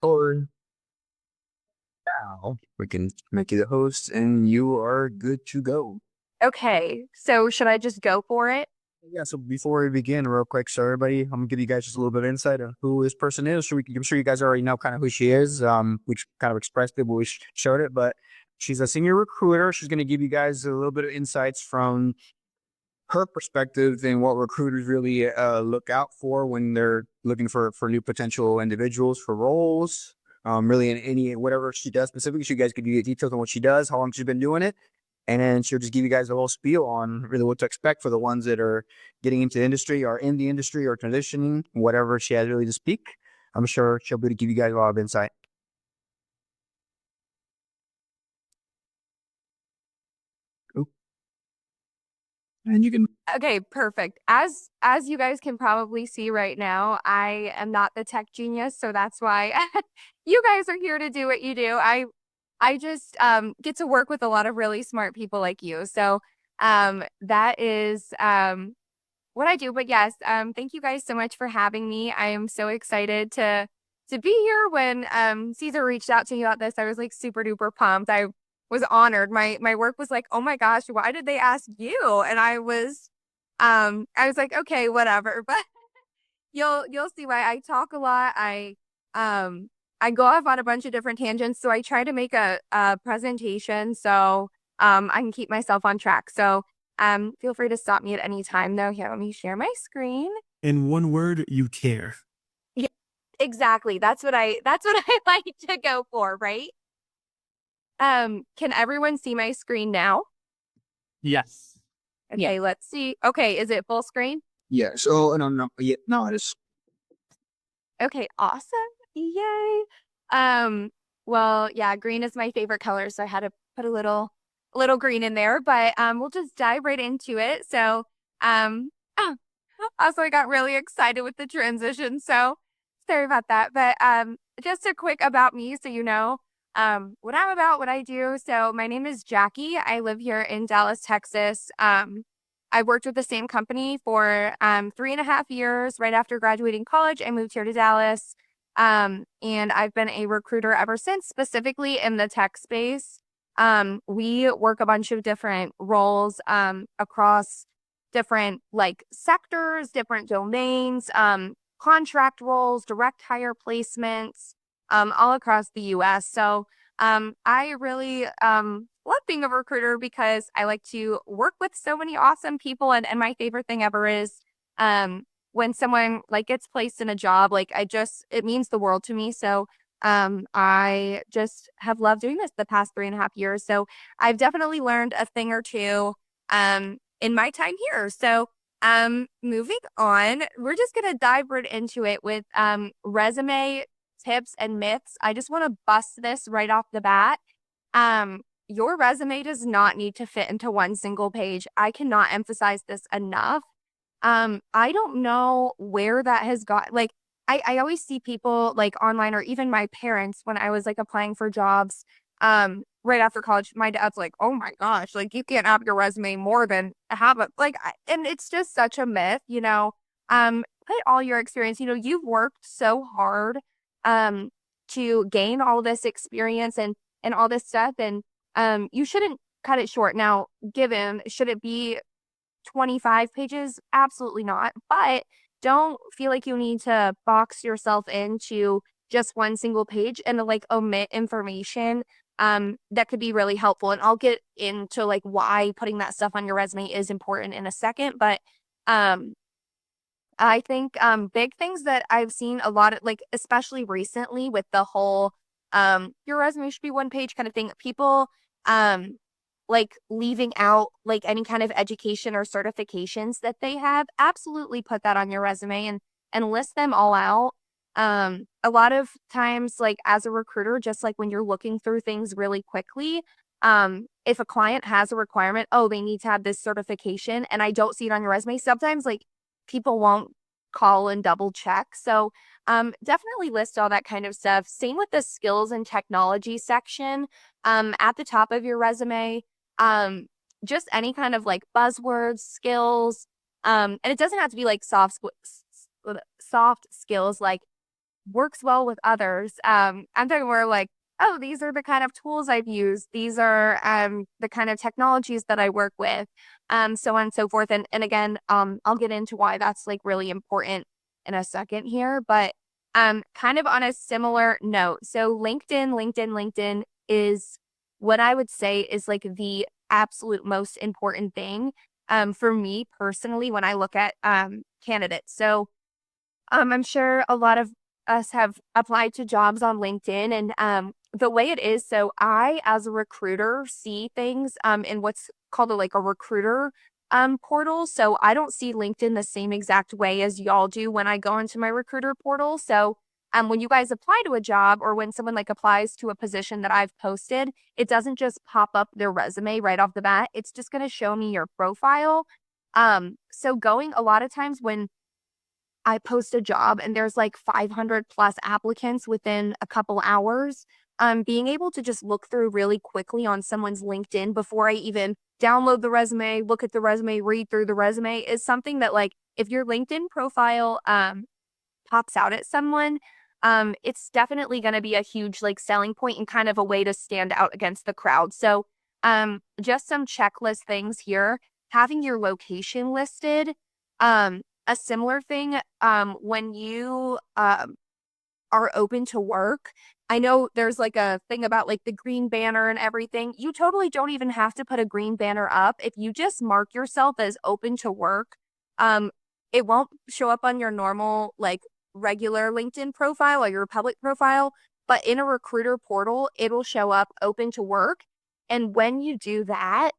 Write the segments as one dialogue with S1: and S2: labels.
S1: Or now we can make you the host and you are good to go.
S2: Okay, so should I just go for it?
S1: Yeah, so before we begin, real quick, so everybody, I'm gonna give you guys just a little bit of insight on who this person is. I'm sure you guys already know kind of who she is. We kind of expressed it, but we showed it. But she's a senior recruiter. She's gonna give you guys a little bit of insights from her perspective and what recruiters really look out for when they're looking for new potential individuals for roles. Really in any whatever she does specifically, she guys give you details on what she does, how long she's been doing it, and then she'll just give you guys a whole spiel on really what to expect for the ones that are getting into the industry or in the industry or transitioning, whatever she has really to speak. I'm sure she'll be able to give you guys a lot of insight. Oop. And you can.
S2: Okay, perfect. As you guys can probably see right now, I am not the tech genius, so that's why you guys are here to do what you do. I just get to work with a lot of really smart people like you. So that is what I do. But yes, thank you guys so much for having me. I am so excited to be here. When Caesar reached out to me about this, I was like super duper pumped. I was honored. My work was like, oh my gosh, why did they ask you? And I was like, okay, whatever. But you'll see why I talk a lot. Um I go off on a bunch of different tangents, so I try to make a presentation so I can keep myself on track. So feel free to stop me at any time though. Here, let me share my screen.
S1: In one word, you care.
S2: Yeah, exactly. That's what I like to go for, right? Can everyone see my screen now?
S1: Yes.
S2: Okay, yeah. Let's see. Okay, is it full screen?
S1: Yeah. So no, no, yeah, no, it is.
S2: Okay, awesome. Yay. Um, well, yeah, green is my favorite color, so I had to put a little green in there, but we'll just dive right into it. So, oh, also I got really excited with the transition, so sorry about that. But just a quick about me so you know what I'm about, what I do. So, my name is Jackie. I live here in Dallas, Texas. I worked with the same company for 3.5 years. Right after graduating college, I moved here to Dallas. And I've been a recruiter ever since, specifically in the tech space. We work a bunch of different roles across different like sectors, different domains, contract roles, direct hire placements, all across the US. So I really love being a recruiter because I like to work with so many awesome people. And my favorite thing ever is when someone like gets placed in a job, like it means the world to me. So I just have loved doing this the past 3.5 years. So I've definitely learned a thing or two in my time here. So moving on, we're just gonna dive right into it with resume tips and myths. I just want to bust this right off the bat. Your resume does not need to fit into one single page. I cannot emphasize this enough. I don't know where that has got like I always see people like online or even my parents when I was like applying for jobs right after college, my dad's like, "Oh my gosh, like you can't have your resume more than have it." And it's just such a myth, you know. Put all your experience, you know, you've worked so hard um to gain all this experience and all this stuff, and you shouldn't cut it short. Now, given should it be 25 pages? Absolutely not. But don't feel like you need to box yourself into just one single page and like omit information that could be really helpful. And I'll get into like why putting that stuff on your resume is important in a second. But um I think big things that I've seen a lot of like especially recently with the whole your resume should be one page kind of thing. People um like leaving out like any kind of education or certifications that they have. Absolutely put that on your resume and list them all out. A lot of times like as a recruiter, just like when you're looking through things really quickly, if a client has a requirement, oh, they need to have this certification and I don't see it on your resume, sometimes like people won't call and double check. So definitely list all that kind of stuff. Same with the skills and technology section at the top of your resume. Um, just any kind of like buzzwords, skills, and it doesn't have to be like soft skills like works well with others. I'm talking more like, oh, these are the kind of tools I've used. These are the kind of technologies that I work with, so on and so forth. And again, I'll get into why that's like really important in a second here. But kind of on a similar note, so LinkedIn is what I would say is like the absolute most important thing for me personally when I look at candidates. So I'm sure a lot of us have applied to jobs on LinkedIn, and the way it is, so I, as a recruiter, see things in what's called like a recruiter portal. So I don't see LinkedIn the same exact way as y'all do when I go into my recruiter portal. So when you guys apply to a job or when someone like applies to a position that I've posted, it doesn't just pop up their resume right off the bat. It's just going to show me your profile. So going a lot of times when I post a job and there's like 500 plus applicants within a couple hours. Being able to just look through really quickly on someone's LinkedIn before I even download the resume, look at the resume, read through the resume is something that like if your LinkedIn profile pops out at someone, it's definitely going to be a huge like selling point and kind of a way to stand out against the crowd. So just some checklist things here. Having your location listed. A similar thing, when you are open to work, I know there's like a thing about like the green banner and everything. You totally don't even have to put a green banner up. If you just mark yourself as open to work, um, it won't show up on your normal, like regular LinkedIn profile or your public profile, but in a recruiter portal, it'll show up open to work. And when you do that,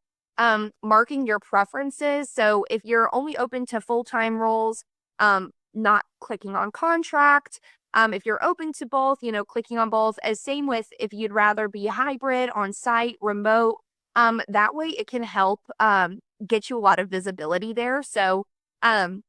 S2: marking your preferences. So if you're only open to full-time roles, not clicking on contract, if you're open to both, clicking on both. As same with if you'd rather be hybrid, on site, remote. That way it can help get you a lot of visibility there. So, and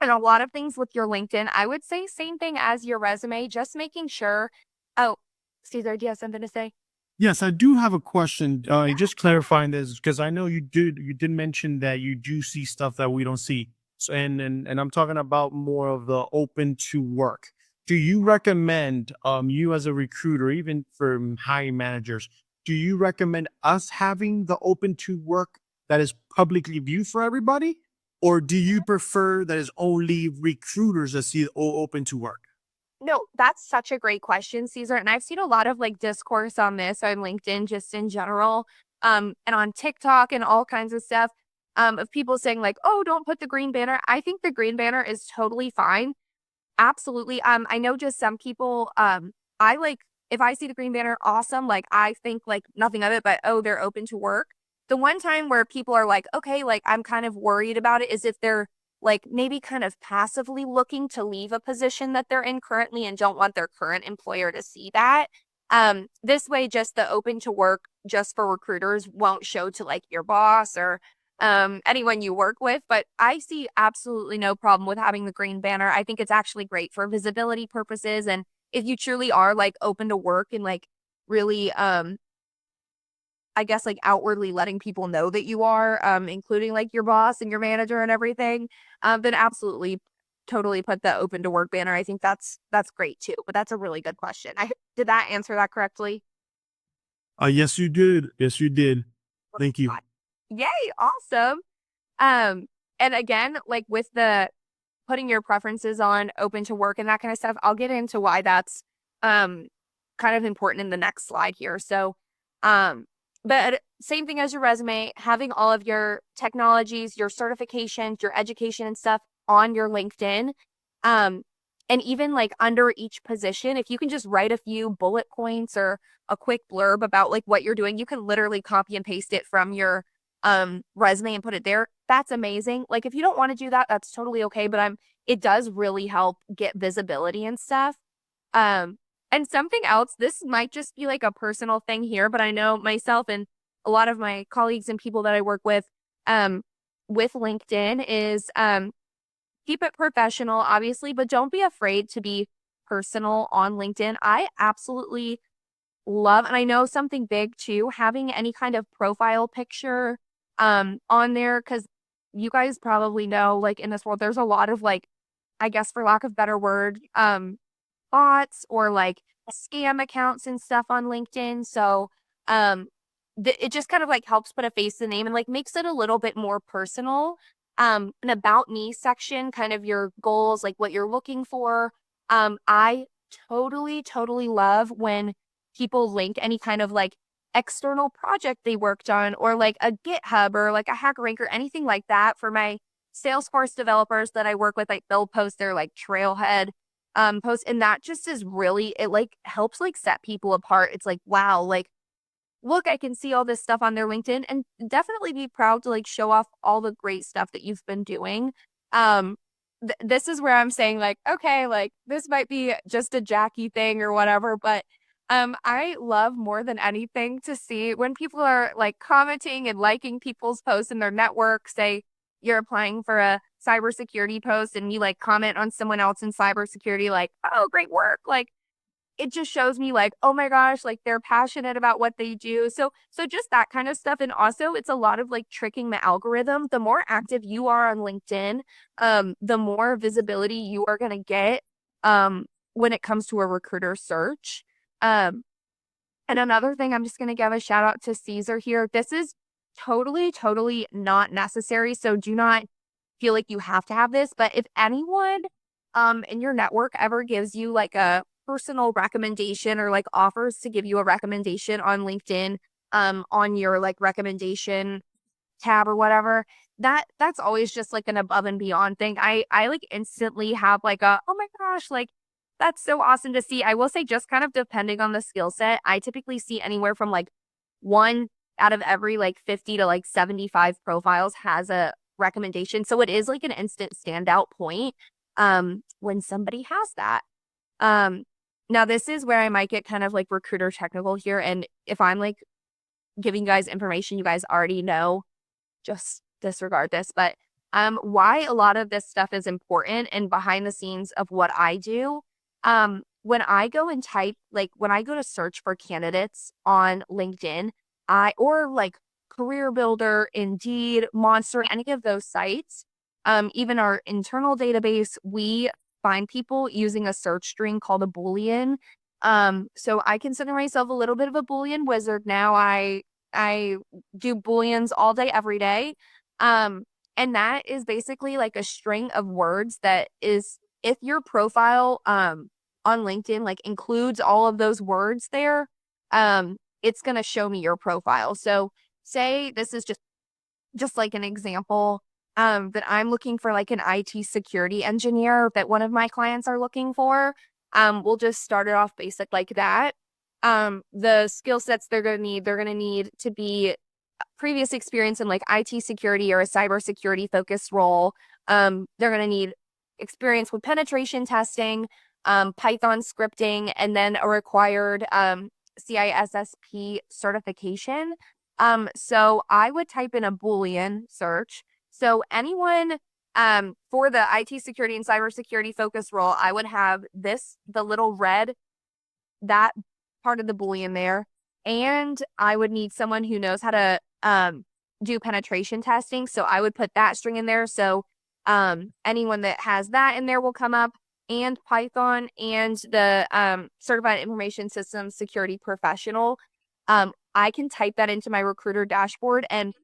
S2: a lot of things with your LinkedIn, I would say same thing as your resume, just making sure. Oh, Caesar, do you have something to say?
S3: Yes, I do have a question. Just clarifying this because I know you did mention that you do see stuff that we don't see. So, and I'm talking about more of the open to work. Do you recommend you as a recruiter, even for hiring managers, do you recommend us having the open to work that is publicly viewed for everybody? Or do you prefer that is only recruiters that see open to work?
S2: No, that's such a great question, Caesar. And I've seen a lot of like discourse on this on LinkedIn just in general, and on TikTok and all kinds of stuff, of people saying like, oh, don't put the green banner. I think the green banner is totally fine. Absolutely. I know just some people, I like if I see the green banner, awesome. Like I think like nothing of it, but oh, they're open to work. The one time where people are like, okay, like I'm kind of worried about it is if they're like maybe kind of passively looking to leave a position that they're in currently and don't want their current employer to see that. This way, just the open to work just for recruiters won't show to like your boss or anyone you work with. But I see absolutely no problem with having the green banner. I think it's actually great for visibility purposes. And if you truly are like open to work and like really, I guess like outwardly letting people know that you are, including like your boss and your manager and everything, then absolutely totally put the open to work banner. I think that's great too. But that's a really good question. I did that answer that correctly?
S3: Yes, you did. Yes, you did. Thank you.
S2: Yay, awesome. Um, and again, like with the putting your preferences on open to work and that kind of stuff, I'll get into why that's um kind of important in the next slide here. So, um, but same thing as your resume, having all of your technologies, your certifications, your education and stuff on your LinkedIn. Um, and even like under each position, if you can just write a few bullet points or a quick blurb about like what you're doing, you can literally copy and paste it from your resume and put it there. That's amazing. Like if you don't want to do that, that's totally okay. But it does really help get visibility and stuff. Um, and something else, this might just be like a personal thing here, but I know myself and a lot of my colleagues and people that I work um, with LinkedIn is keep it professional, obviously, but don't be afraid to be personal on LinkedIn. I absolutely love, and I know something big too, having any kind of profile picture on there, because you guys probably know, like in this world, there's a lot of like, I guess for lack of better word, bots or like scam accounts and stuff on LinkedIn. So it just kind of like helps put a face to the name and like makes it a little bit more personal. An about me section, kind of your goals, like what you're looking for. I totally love when people link any kind of like external project they worked on or like a GitHub or like a HackerRank or anything like that. For my Salesforce developers that I work with, like they'll post their like Trailhead post, and that just is really, it like helps like set people apart. It's like, wow, like look, I can see all this stuff on their LinkedIn, and definitely be proud to like show off all the great stuff that you've been doing. Um, this is where I'm saying like, okay, like this might be just a Jackie thing or whatever, but I love more than anything to see when people are like commenting and liking people's posts in their network. Say you're applying for a cybersecurity post and you like comment on someone else in cybersecurity, like, oh, great work. Like it just shows me like, oh my gosh, like they're passionate about what they do. So just that kind of stuff. And also it's a lot of like tricking the algorithm. The more active you are on LinkedIn, the more visibility you are going to get when it comes to a recruiter search. And another thing, I'm just going to give a shout out to Caesar here. This is totally not necessary. So do not feel like you have to have this. But if anyone in your network ever gives you like a personal recommendation or like offers to give you a recommendation on LinkedIn on your like recommendation tab or whatever, that's always just like an above and beyond thing. I like instantly have like a, oh my gosh, like that's so awesome to see. I will say, just kind of depending on the skill set, I typically see anywhere from like one out of every like 50 to like 75 profiles has a recommendation. So it is like an instant standout point when somebody has that. Um Now this is where I might get kind of like recruiter technical here. And if I'm like giving you guys information you guys already know, just disregard this. But why a lot of this stuff is important and behind the scenes of what I do. When I go and type, like when I go to search for candidates on LinkedIn, or like Career Builder, Indeed, Monster, any of those sites, even our internal database, we find people using a search string called a Boolean. So I consider myself a little bit of a Boolean wizard now. I do Booleans all day, every day. And that is basically like a string of words that is, if your profile on LinkedIn like includes all of those words there, it's gonna show me your profile. So say this is just like an example, that I'm looking for like an IT security engineer that one of my clients are looking for. We'll just start it off basic like that. The skill sets they're gonna need to be previous experience in like IT security or a cybersecurity focused role. They're gonna need experience with penetration testing, Python scripting, and then a required CISSP certification. So I would type in a Boolean search. So anyone for the IT security and cybersecurity focus role, I would have the little red, that part of the Boolean there. And I would need someone who knows how to do penetration testing. So I would put that string in there. So anyone that has that in there will come up, and Python and the certified information systems security professional. I can type that into my recruiter dashboard, and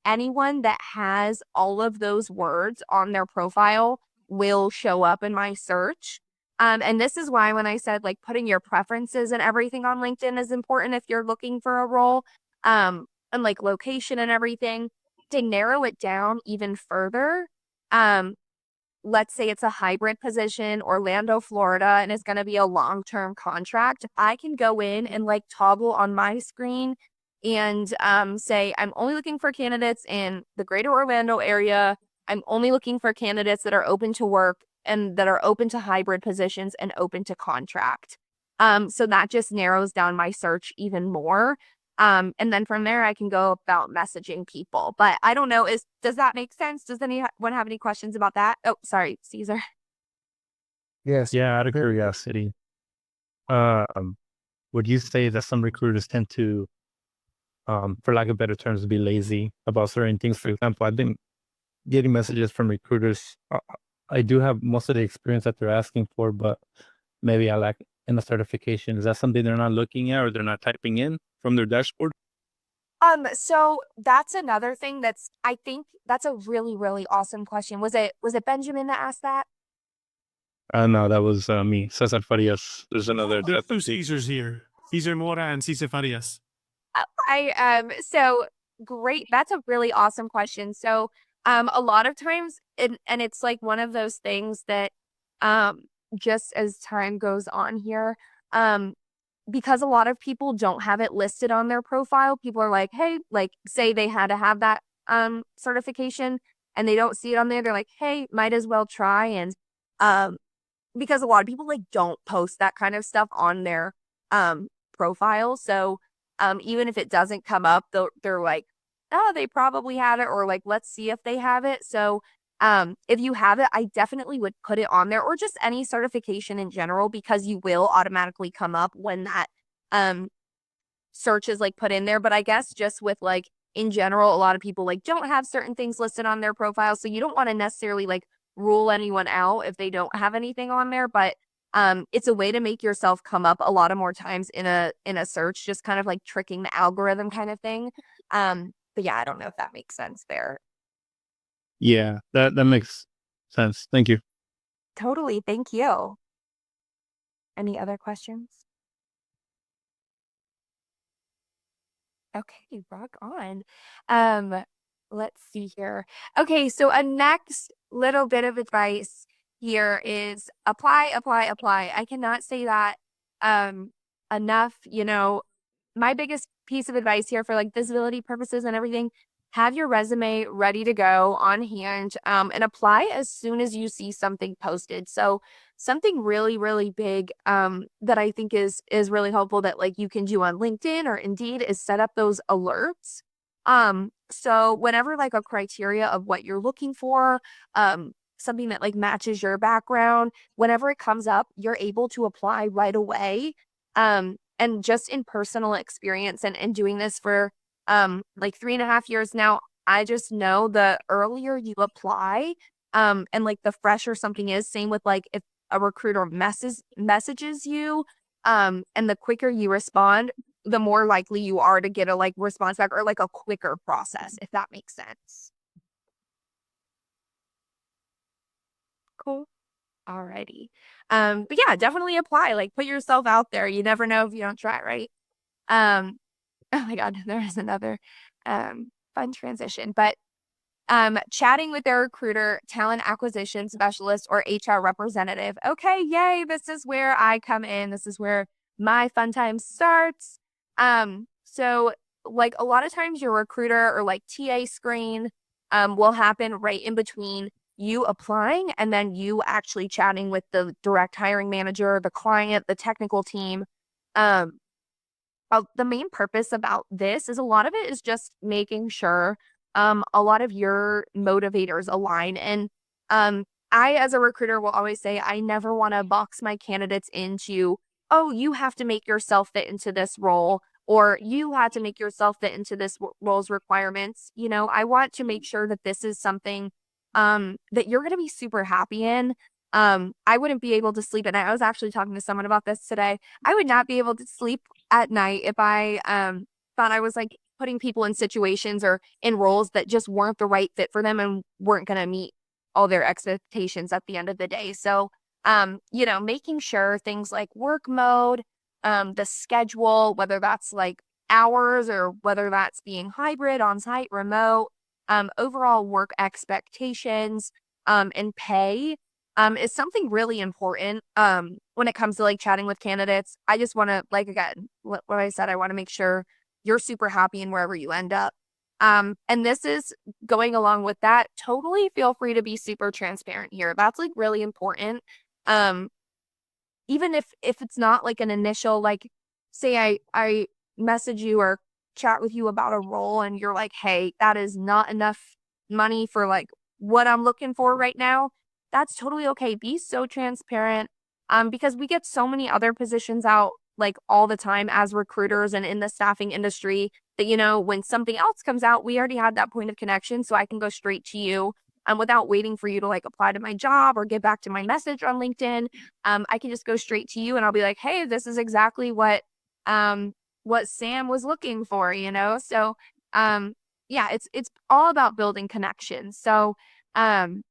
S2: anyone that has all of those words on their profile will show up in my search. And this is why when I said like putting your preferences and everything on LinkedIn is important if you're looking for a role, and like location and everything, to narrow it down even further. Let's say it's a hybrid position, Orlando, Florida, and it's going to be a long-term contract. I can go in and like toggle on my screen and say, I'm only looking for candidates in the greater Orlando area. I'm only looking for candidates that are open to work and that are open to hybrid positions and open to contract. So that just narrows down my search even more. And then from there, I can go about messaging people. But I don't know, does that make sense? Does anyone have any questions about that? Oh, sorry, Caesar.
S1: Yes.
S4: Yeah, out of curiosity, would you say that some recruiters tend to, for lack of better terms, be lazy about certain things? For example, I've been getting messages from recruiters. I do have most of the experience that they're asking for, but maybe I lack in a certification? Is that something they're not looking at or they're not typing in from their dashboard?
S2: So that's another thing I think that's a really, really awesome question. Was it Benjamin that asked that?
S4: No, that was me, Cesar Farias. There's another.
S3: There are two Caesars here. Caesar Mora and Cesar Farias.
S2: So great. That's a really awesome question. So, a lot of times, and it's like one of those things that, just as time goes on here, because a lot of people don't have it listed on their profile, people are like, hey, like say they had to have that, certification and they don't see it on there. They're like, hey, might as well try. And, because a lot of people like don't post that kind of stuff on their, profile. So, even if it doesn't come up, they're like, oh, they probably had it, or like, let's see if they have it. So, if you have it, I definitely would put it on there, or just any certification in general, because you will automatically come up when that search is like put in there. But I guess just with like in general, a lot of people like don't have certain things listed on their profile, so you don't want to necessarily like rule anyone out if they don't have anything on there. But it's a way to make yourself come up a lot of more times in a search, just kind of like tricking the algorithm kind of thing. But yeah, I don't know if that makes sense there.
S4: Yeah, that makes sense. Thank you.
S2: Totally. Thank you. Any other questions? Okay, rock on. Let's see here. Okay, so a next little bit of advice here is apply, apply, apply. I cannot say that enough. My biggest piece of advice here for like visibility purposes and everything, have your resume ready to go on hand, and apply as soon as you see something posted. So something really, really big, that I think is really helpful that like you can do on LinkedIn or Indeed is set up those alerts. So whenever like a criteria of what you're looking for, something that like matches your background, whenever it comes up, you're able to apply right away. And just in personal experience and doing this for like 3.5 years now, I just know the earlier you apply, and like the fresher something is, same with like if a recruiter messages you, and the quicker you respond, the more likely you are to get a like response back, or like a quicker process, if that makes sense. Cool. Alrighty. But yeah, definitely apply. Like put yourself out there. You never know if you don't try, right? Oh my God, there is another fun transition. But chatting with their recruiter, talent acquisition specialist, or HR representative. Okay, yay, this is where I come in. This is where my fun time starts. So like a lot of times your recruiter or like TA screen will happen right in between you applying and then you actually chatting with the direct hiring manager, the client, the technical team. The main purpose about this is a lot of it is just making sure a lot of your motivators align. And I, as a recruiter, will always say I never want to box my candidates into, oh, you have to make yourself fit into this role, or you have to make yourself fit into this role's requirements. I want to make sure that this is something that you're going to be super happy in. I wouldn't be able to sleep at night. I was actually talking to someone about this today. I would not be able to sleep at night if I thought I was like putting people in situations or in roles that just weren't the right fit for them and weren't going to meet all their expectations at the end of the day. So, making sure things like work mode, the schedule, whether that's like hours or whether that's being hybrid, on-site, remote, overall work expectations, and pay, is something really important when it comes to like chatting with candidates. I just want to, like, again, what I said, I want to make sure you're super happy in wherever you end up. And this is going along with that. Totally feel free to be super transparent here. That's like really important. Even if it's not like an initial, like, say I message you or chat with you about a role and you're like, hey, that is not enough money for like what I'm looking for right now. That's totally okay. Be so transparent. Because we get so many other positions out like all the time as recruiters and in the staffing industry that, when something else comes out, we already had that point of connection. So I can go straight to you. without waiting for you to like apply to my job or get back to my message on LinkedIn. I can just go straight to you and I'll be like, hey, this is exactly what Sam was looking for, you know? So, yeah, it's all about building connections. So, and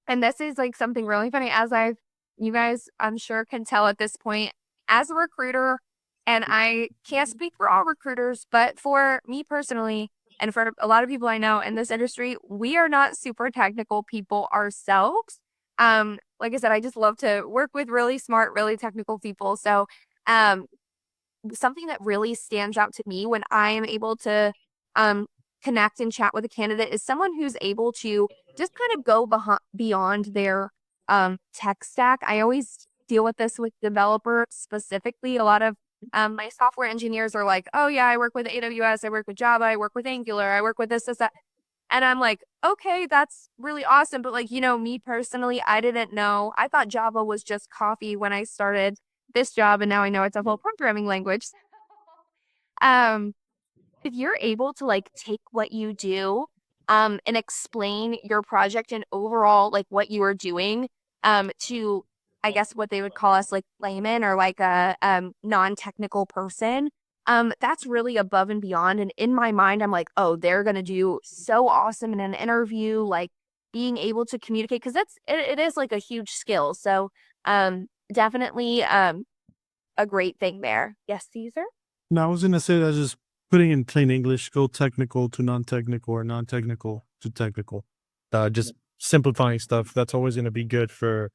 S2: this is like something really funny you guys, I'm sure can tell at this point as a recruiter, and I can't speak for all recruiters, but for me personally, and for a lot of people I know in this industry, we are not super technical people ourselves. Like I said, I just love to work with really smart, really technical people. So, something that really stands out to me when I am able to um, connect and chat with a candidate is someone who's able to just kind of go beyond their tech stack. I always deal with this with developers specifically. A lot of my software engineers are like, oh, yeah, I work with AWS, I work with Java, I work with Angular, I work with this, that. And I'm like, okay, that's really awesome. But like, me personally, I didn't know. I thought Java was just coffee when I started this job, and now I know it's a whole programming language. Um, if you're able to like take what you do, and explain your project and overall like what you are doing, to I guess what they would call us like layman or like a non-technical person, that's really above and beyond. And in my mind, I'm like, oh, they're gonna do so awesome in an interview, like being able to communicate because it is like a huge skill. So, definitely a great thing there. Yes, Caesar?
S3: Now, I was going to say that just putting in plain English, go technical to non-technical or non-technical to technical. Just simplifying stuff. That's always going to be good mm,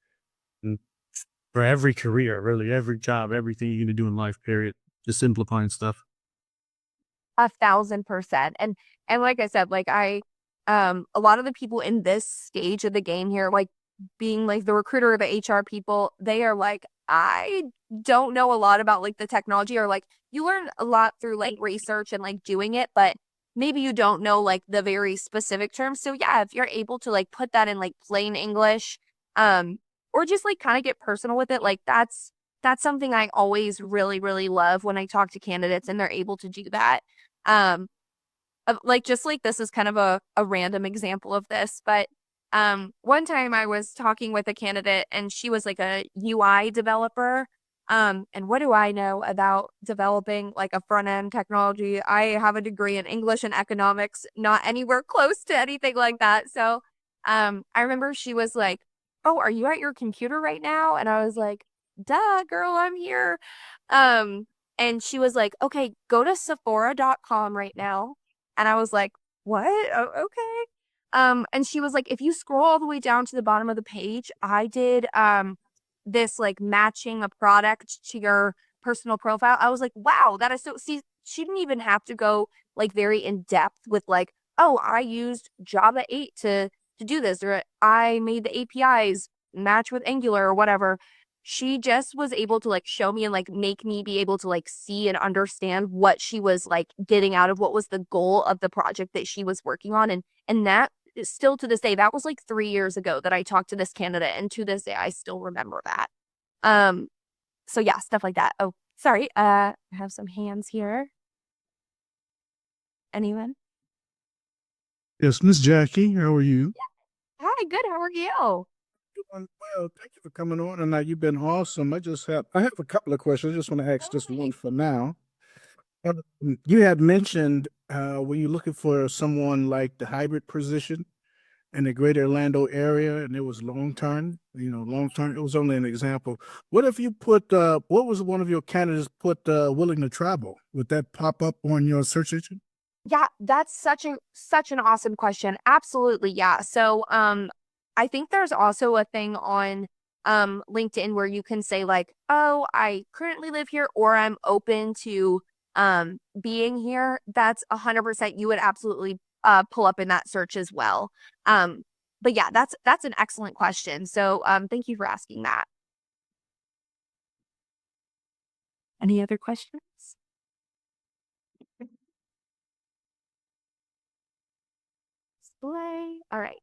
S3: for every career, really, every job, everything you're going to do in life, period. Just simplifying stuff.
S2: 1,000%. And like I said, like a lot of the people in this stage of the game here, like being like the recruiter or the HR people, they are like, I don't know a lot about like the technology, or like you learn a lot through like research and like doing it, but maybe you don't know like the very specific terms. So yeah, if you're able to like put that in like plain English, or just like kind of get personal with it, like that's something I always really, really love when I talk to candidates and they're able to do that. Um, like just like this is kind of a random example of this, but one time I was talking with a candidate and she was like a UI developer. And what do I know about developing like a front end technology? I have a degree in English and economics, not anywhere close to anything like that. So I remember she was like, oh, are you at your computer right now? And I was like, duh, girl, I'm here. Um, and she was like, okay, go to Sephora.com right now. And I was like, what? Oh, okay. And she was like, if you scroll all the way down to the bottom of the page, I did this like matching a product to your personal profile. I was like, wow, that is so, see, she didn't even have to go like very in depth with like, oh, I used Java 8 to do this, or I made the APIs match with Angular or whatever. She just was able to like show me and like make me be able to like see and understand what she was like getting out of what was the goal of the project that she was working on. And that is still to this day, that was like 3 years ago that I talked to this candidate, and to this day I still remember that. So yeah, stuff like that. Oh, sorry. I have some hands here. Anyone?
S5: Yes, Miss Jackie, how are you?
S2: Hi, good. How are you?
S5: Doing well. Thank you for coming on tonight. You've been awesome. I have a couple of questions. I just want to ask just one for now. You had mentioned when you're looking for someone like the hybrid position in the greater Orlando area, and it was long term. Long term. It was only an example. What if you put? What was one of your candidates put? Willing to travel? Would that pop up on your search engine?
S2: Yeah, that's such an awesome question. Absolutely, yeah. So, I think there's also a thing on LinkedIn where you can say like, "Oh, I currently live here," or "I'm open to being here." That's 100% you would absolutely pull up in that search as well. Um, but yeah, that's an excellent question. So, thank you for asking that. Any other questions? Display. All right.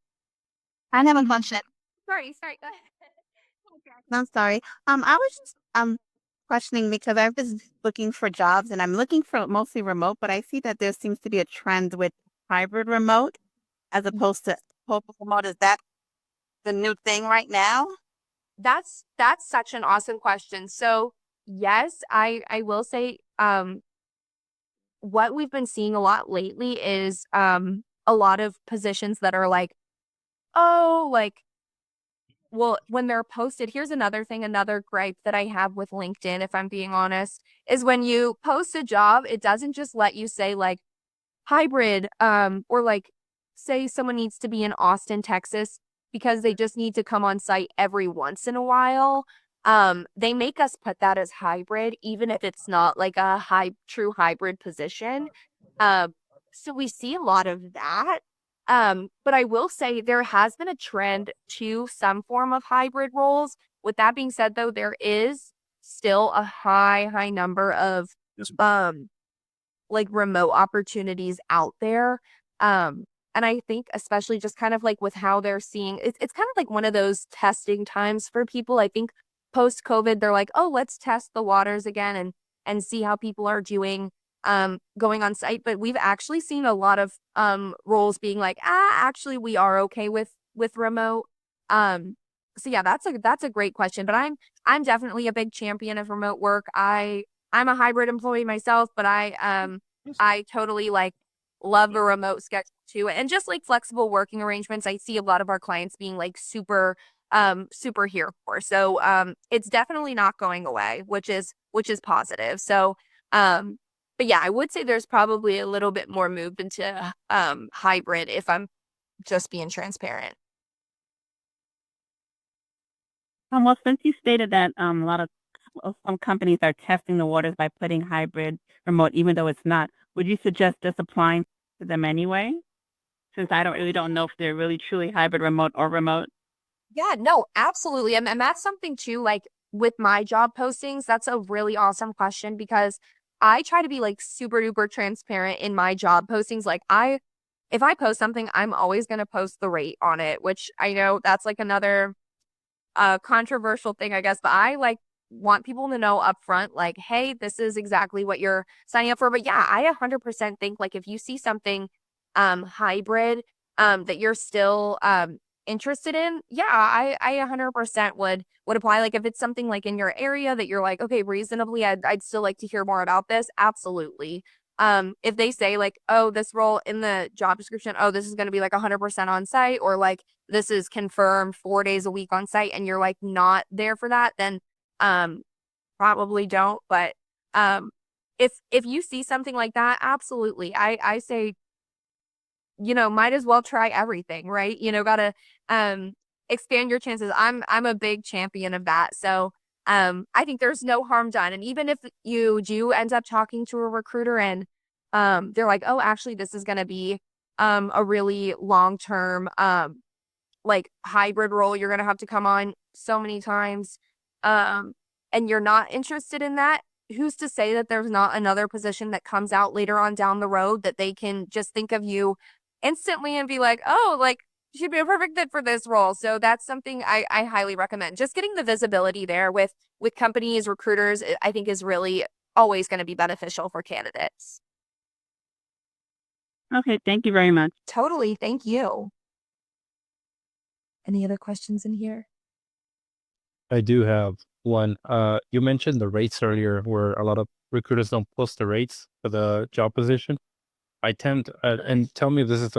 S6: I have a question.
S2: Sorry, go ahead.
S6: I'm sorry. I was just questioning because I was looking for jobs and I'm looking for mostly remote, but I see that there seems to be a trend with hybrid remote as opposed to post remote? Is that the new thing right now?
S2: That's such an awesome question. So yes, I will say what we've been seeing a lot lately is a lot of positions that are like, oh, like, well, when they're posted, here's another thing, another gripe that I have with LinkedIn, if I'm being honest, is when you post a job, it doesn't just let you say like hybrid, or like say someone needs to be in Austin, Texas, because they just need to come on site every once in a while. They make us put that as hybrid, even if it's not like a true hybrid position. So we see a lot of that. But I will say there has been a trend to some form of hybrid roles. With that being said, though, there is still a high number of like remote opportunities out there. And I think especially just kind of like with how they're seeing it's kind of like one of those testing times for people. I think post COVID, they're like, oh, let's test the waters again and see how people are doing going on site. But we've actually seen a lot of roles being like, actually we are okay with remote. So yeah, that's a great question. But I'm definitely a big champion of remote work. I'm a hybrid employee myself, but I totally like love a remote schedule too. And just like flexible working arrangements, I see a lot of our clients being like super here for. So it's definitely not going away, which is positive. So but yeah, I would say there's probably a little bit more moved into hybrid if I'm just being transparent.
S6: Well, since you stated that a lot of some companies are testing the waters by putting hybrid remote, even though it's not, would you suggest just applying to them anyway? Since I don't know if they're really truly hybrid remote or remote.
S2: Yeah, no, absolutely. And that's something too, like with my job postings, that's a really awesome question because I try to be like super duper transparent in my job postings. Like if I post something, I'm always going to post the rate on it, which I know that's like another controversial thing, I guess, but I like want people to know up front, like, hey, this is exactly what you're signing up for. But yeah, I 100% think like if you see something hybrid that you're still interested in, yeah, I 100% would apply. Like if it's something like in your area that you're like, okay, reasonably, I'd still like to hear more about this. Absolutely. If they say like, oh, this role in the job description, oh, this is going to be like 100% on site, or like this is confirmed 4 days a week on site, and you're like not there for that, then probably don't. But if you see something like that, absolutely, I say, might as well try everything, right? Gotta expand your chances. I'm a big champion of that. So I think there's no harm done. And even if you do end up talking to a recruiter and they're like, oh, actually this is gonna be a really long-term like hybrid role, you're gonna have to come on so many times, and you're not interested in that, who's to say that there's not another position that comes out later on down the road that they can just think of you instantly and be like, oh, like she'd be a perfect fit for this role. So that's something I highly recommend. Just getting the visibility there with companies, recruiters, I think is really always going to be beneficial for candidates.
S6: Okay, thank you very much.
S2: Totally. Thank you. Any other questions in here?
S4: I do have one. You mentioned the rates earlier, where a lot of recruiters don't post the rates for the job position. I tend and tell me if this is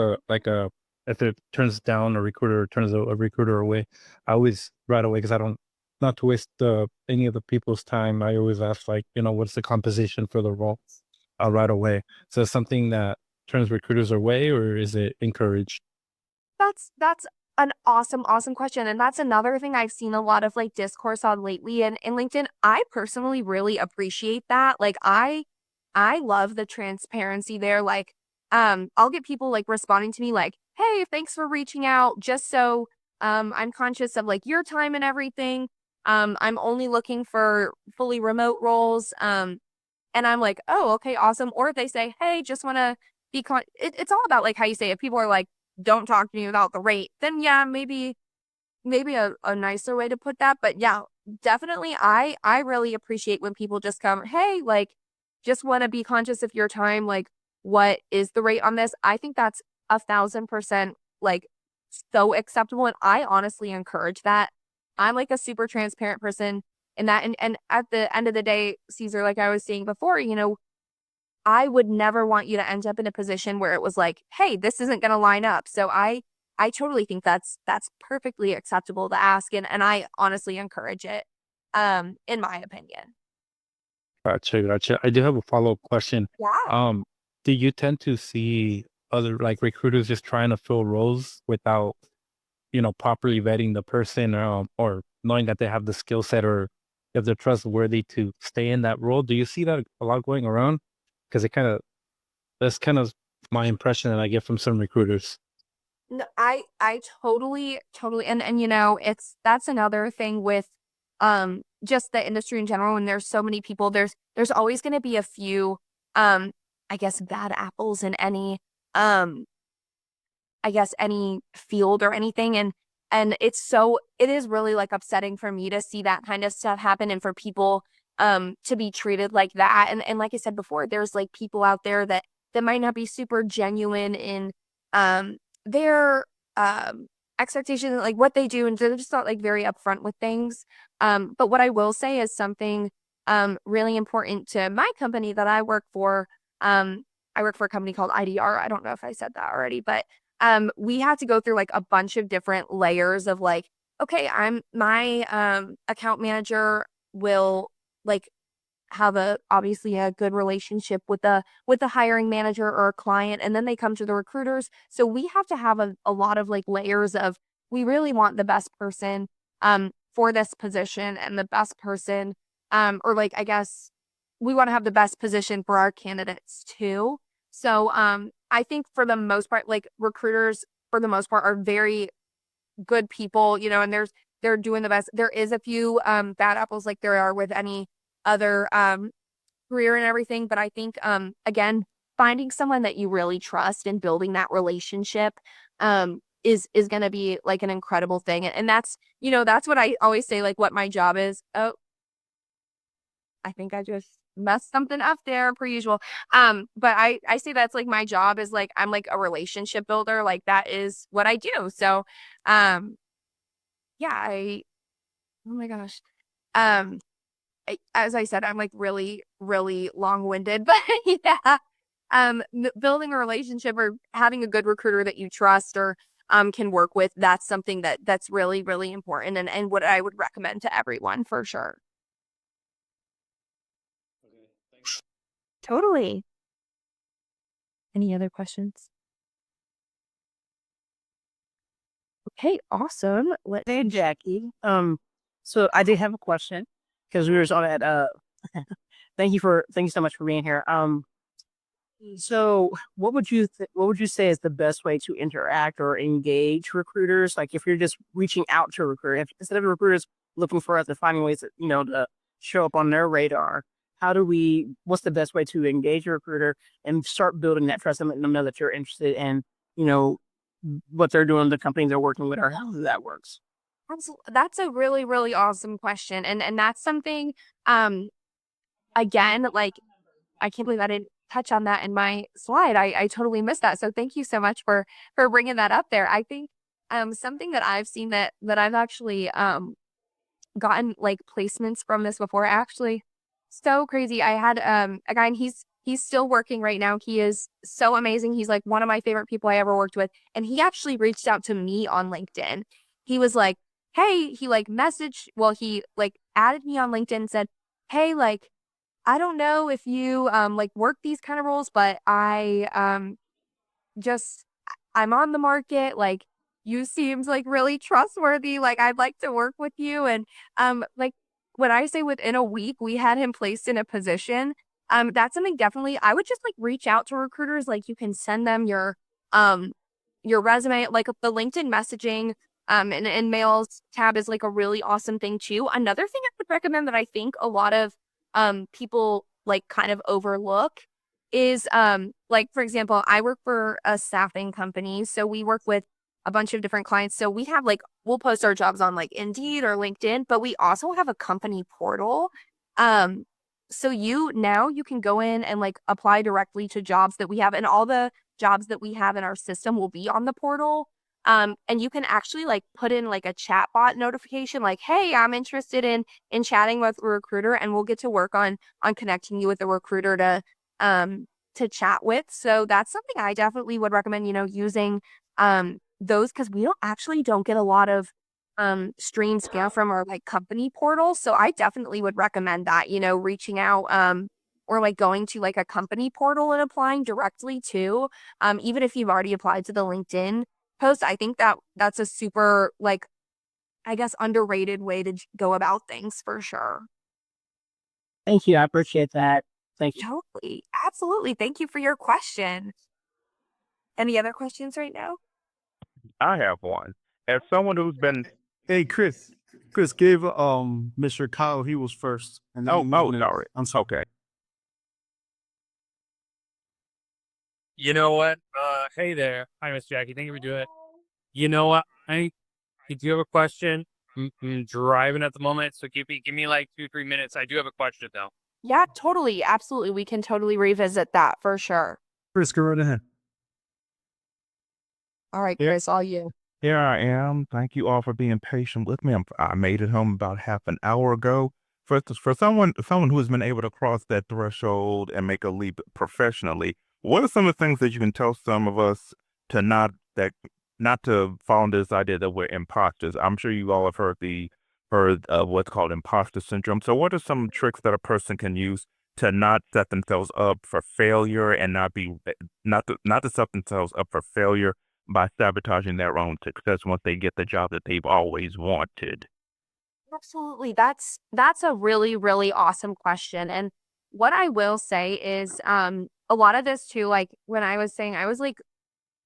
S4: if it turns down a recruiter or turns a recruiter away. I always right away, because I don't not to waste any of the people's time. I always ask like, what's the composition for the role right away. So it's something that turns recruiters away, or is it encouraged?
S2: That's an awesome question. And that's another thing I've seen a lot of like discourse on lately in LinkedIn. I personally really appreciate that. Like I love the transparency there. Like I'll get people like responding to me like, hey, thanks for reaching out. Just so I'm conscious of like your time and everything. I'm only looking for fully remote roles. And I'm like, oh, okay, awesome. Or if they say, hey, just want to be it's all about like how you say it. If people are like, don't talk to me about the rate, then yeah, maybe a nicer way to put that. But yeah, definitely I really appreciate when people just come, hey, like just want to be conscious of your time, like what is the rate on this? I think that's 1,000% like so acceptable. And I honestly encourage that. I'm like a super transparent person in that. And at the end of the day, Caesar, like I was saying before, I would never want you to end up in a position where it was like, hey, this isn't going to line up. So I totally think that's perfectly acceptable to ask. And I honestly encourage it, in my opinion.
S4: Gotcha. I do have a follow-up question.
S2: Yeah.
S4: Um, do you tend to see other like recruiters just trying to fill roles without, properly vetting the person, or knowing that they have the skill set, or if they're trustworthy to stay in that role? Do you see that a lot going around? Because that's kind of my impression that I get from some recruiters.
S2: No, I totally, and that's another thing with just the industry in general. And there's so many people, there's always going to be a few I guess bad apples in any I guess any field or anything. And it is really like upsetting for me to see that kind of stuff happen and for people to be treated like that. And like I said before, there's like people out there that might not be super genuine in their expectations, like what they do, and they're just not like very upfront with things. But what I will say is something really important to my company that I work for. I work for a company called IDR. I don't know if I said that already, but we had to go through like a bunch of different layers of like, okay, my account manager will like have obviously a good relationship with the hiring manager or a client, and then they come to the recruiters. So we have to have a lot of like layers of, we really want the best person for this position, and the best person or like I guess we want to have the best position for our candidates too. So I think for the most part, like recruiters for the most part are very good people, and they're doing the best. There is a few bad apples like there are with any other career and everything, but I think again, finding someone that you really trust and building that relationship is going to be like an incredible thing. And that's that's what I always say, like what my job is. Oh, I think I just messed something up there per usual. But I say that's like my job is like I'm like a relationship builder. Like that is what I do. So yeah, oh my gosh. As I said, I'm like really, really long-winded, but yeah, building a relationship or having a good recruiter that you trust or can work with, that's something that's really, really important, and what I would recommend to everyone for sure. Totally. Any other questions? Okay, awesome.
S7: Hey, Jackie. So I did have a question because we were on that. Thank you so much for being here. So what would you say is the best way to interact or engage recruiters? Like if you're just reaching out to a recruiter, instead of recruiters looking for us and finding ways to show up on their radar, what's the best way to engage a recruiter and start building that trust and letting them know that you're interested in, you know, what they're doing, the company they're working with, or how that works?
S2: That's a really, really awesome question, and that's something. Again, like I can't believe I didn't touch on that in my slide. I totally missed that. So thank you so much for bringing that up there. I think something that I've seen that I've actually gotten like placements from this before. Actually, so crazy. I had a guy, and he's still working right now. He is so amazing. He's like one of my favorite people I ever worked with, and he actually reached out to me on LinkedIn. He was like, "Hey," he like messaged, well, he like added me on LinkedIn and said, "Hey, like I don't know if you like work these kind of roles, but just I'm on the market, like you seems like really trustworthy, like I'd like to work with you." And like when I say within a week we had him placed in a position, that's something definitely I would just like reach out to recruiters. Like you can send them your resume, like the LinkedIn messaging and mails tab is like a really awesome thing too. Another thing I would recommend that I think a lot of people like kind of overlook is like for example, I work for a staffing company, so we work with a bunch of different clients. So we have like we'll post our jobs on like Indeed or LinkedIn, but we also have a company portal. So you can go in and like apply directly to jobs that we have, and all the jobs that we have in our system will be on the portal. And you can actually like put in like a chat bot notification, like, hey, I'm interested in chatting with a recruiter, and we'll get to work on connecting you with a recruiter to chat with. So that's something I definitely would recommend, using those, because we don't get a lot of stream spam from our like company portal. So I definitely would recommend that, reaching out or like going to like a company portal and applying directly to, even if you've already applied to the LinkedIn post. I think that's a super, like, I guess, underrated way to go about things for sure.
S7: Thank you. I appreciate that. Thank you.
S2: Totally. Absolutely. Thank you for your question. Any other questions right now?
S8: I have one. As someone who's been
S3: Hey, Chris. Chris, give Mr. Kyle, he was first. And then
S8: sorry.
S3: I'm sorry.
S8: Okay.
S9: You know what? Hey there. Hi, Miss Jackie. Thank you for doing it. You know what? I do have a question. I'm driving at the moment, so give me like 2-3 minutes. I do have a question though.
S2: Yeah, totally. Absolutely. We can totally revisit that for sure.
S3: Chris, go right ahead.
S2: All right,
S8: Yeah.
S2: Chris, all you.
S8: Here I am. Thank you all for being patient with me. I made it home about half an hour ago. For someone who has been able to cross that threshold and make a leap professionally, what are some of the things that you can tell some of us to not to fall into this idea that we're imposters? I'm sure you all have heard of what's called imposter syndrome. So what are some tricks that a person can use to not set themselves up for failure and not to set themselves up for failure by sabotaging their own success once they get the job that they've always wanted?
S2: Absolutely. That's a really, really awesome question. And what I will say is a lot of this too, like when I was saying, I was like,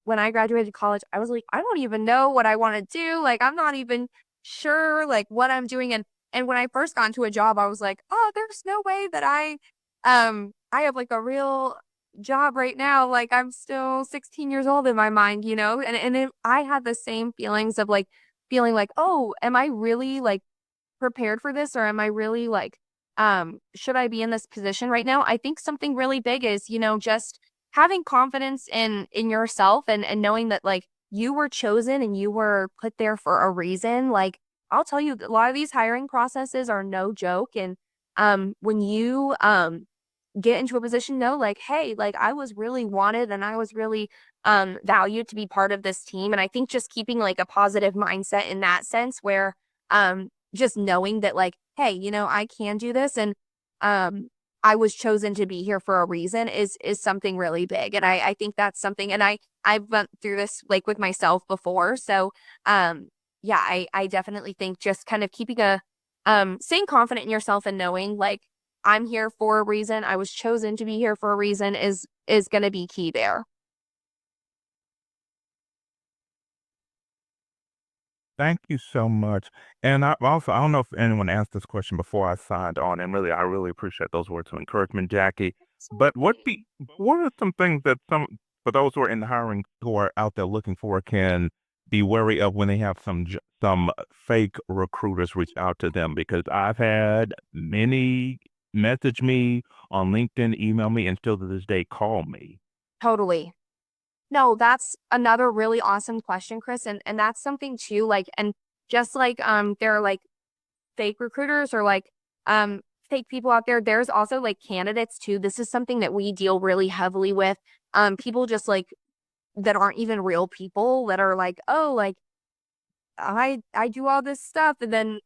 S2: when I graduated college, I was like, I don't even know what I want to do. Like, I'm not even sure like what I'm doing. And when I first got into a job, I was like, oh, there's no way that I have like a real job right now. Like, I'm still 16 years old in my mind, I had the same feelings of like feeling like, oh, am I really like prepared for this, or am I really like should I be in this position right now? I think something really big is, just having confidence in yourself, and knowing that like you were chosen and you were put there for a reason. Like, I'll tell you, a lot of these hiring processes are no joke. And when you get into a position, know like, hey, like I was really wanted and I was really valued to be part of this team. And I think just keeping like a positive mindset in that sense, where just knowing that like, hey, I can do this, and I was chosen to be here for a reason is something really big. And I think that's something, and I've went through this like with myself before. So yeah, I definitely think just kind of keeping staying confident in yourself and knowing like I'm here for a reason, I was chosen to be here for a reason is going to be key there.
S8: Thank you so much. And I don't know if anyone asked this question before I signed on, and I really appreciate those words of encouragement, Jackie. But what are some things that for those who are in the hiring, who are out there looking for, can be wary of when they have some fake recruiters reach out to them? Because I've had many message me on LinkedIn, email me, and still to this day call me.
S2: Totally. No, that's another really awesome question, Chris. And that's something too, like, and just like there are like fake recruiters or like fake people out there, there's also like candidates too. This is something that we deal really heavily with. People just like that aren't even real people, that are like, oh, like I do all this stuff, and then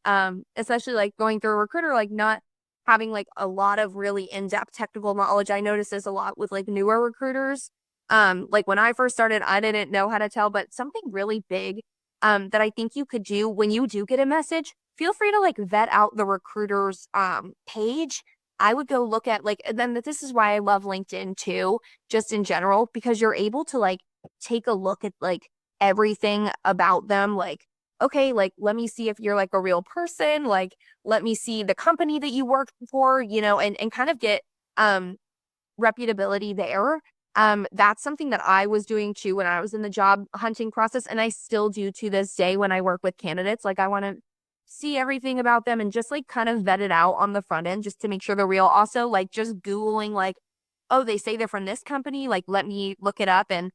S2: especially like going through a recruiter, like not having like a lot of really in-depth technical knowledge. I notice this a lot with like newer recruiters. Like when I first started, I didn't know how to tell, but something really big that I think you could do when you do get a message, feel free to like vet out the recruiter's page. I would go look at like, and then this is why I love LinkedIn too, just in general, because you're able to like take a look at like everything about them. Like, okay, like let me see if you're like a real person, like let me see the company that you worked for, and kind of get reputability there. That's something that I was doing too when I was in the job hunting process, and I still do to this day when I work with candidates. Like I want to see everything about them and just like kind of vet it out on the front end just to make sure they're real. Also, like just Googling like, oh, they say they're from this company, like let me look it up. And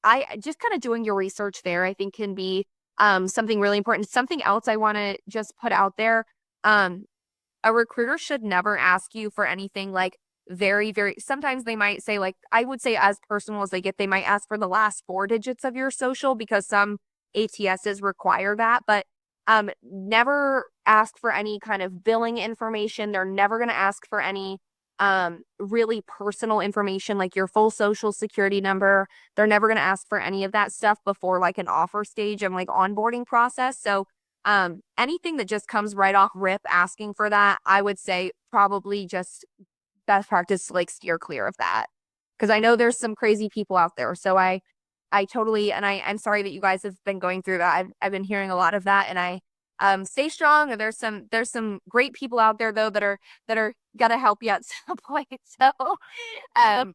S2: I just kind of doing your research there, I think can be something really important. Something else I want to just put out there. A recruiter should never ask you for anything like sometimes they might say, like, I would say as personal as they get, they might ask for the last 4 digits of your social because some ATSs require that, but never ask for any kind of billing information. They're never going to ask for any really personal information like your full social security number. They're never going to ask for any of that stuff before like an offer stage and like onboarding process. So anything that just comes right off rip asking for that, I would say probably just best practice to like steer clear of that. Because I know there's some crazy people out there. So I totally, and I'm sorry that you guys have been going through that. I've been hearing a lot of that, and I stay strong. And there's some great people out there though that are gonna help you at some point. So sorry,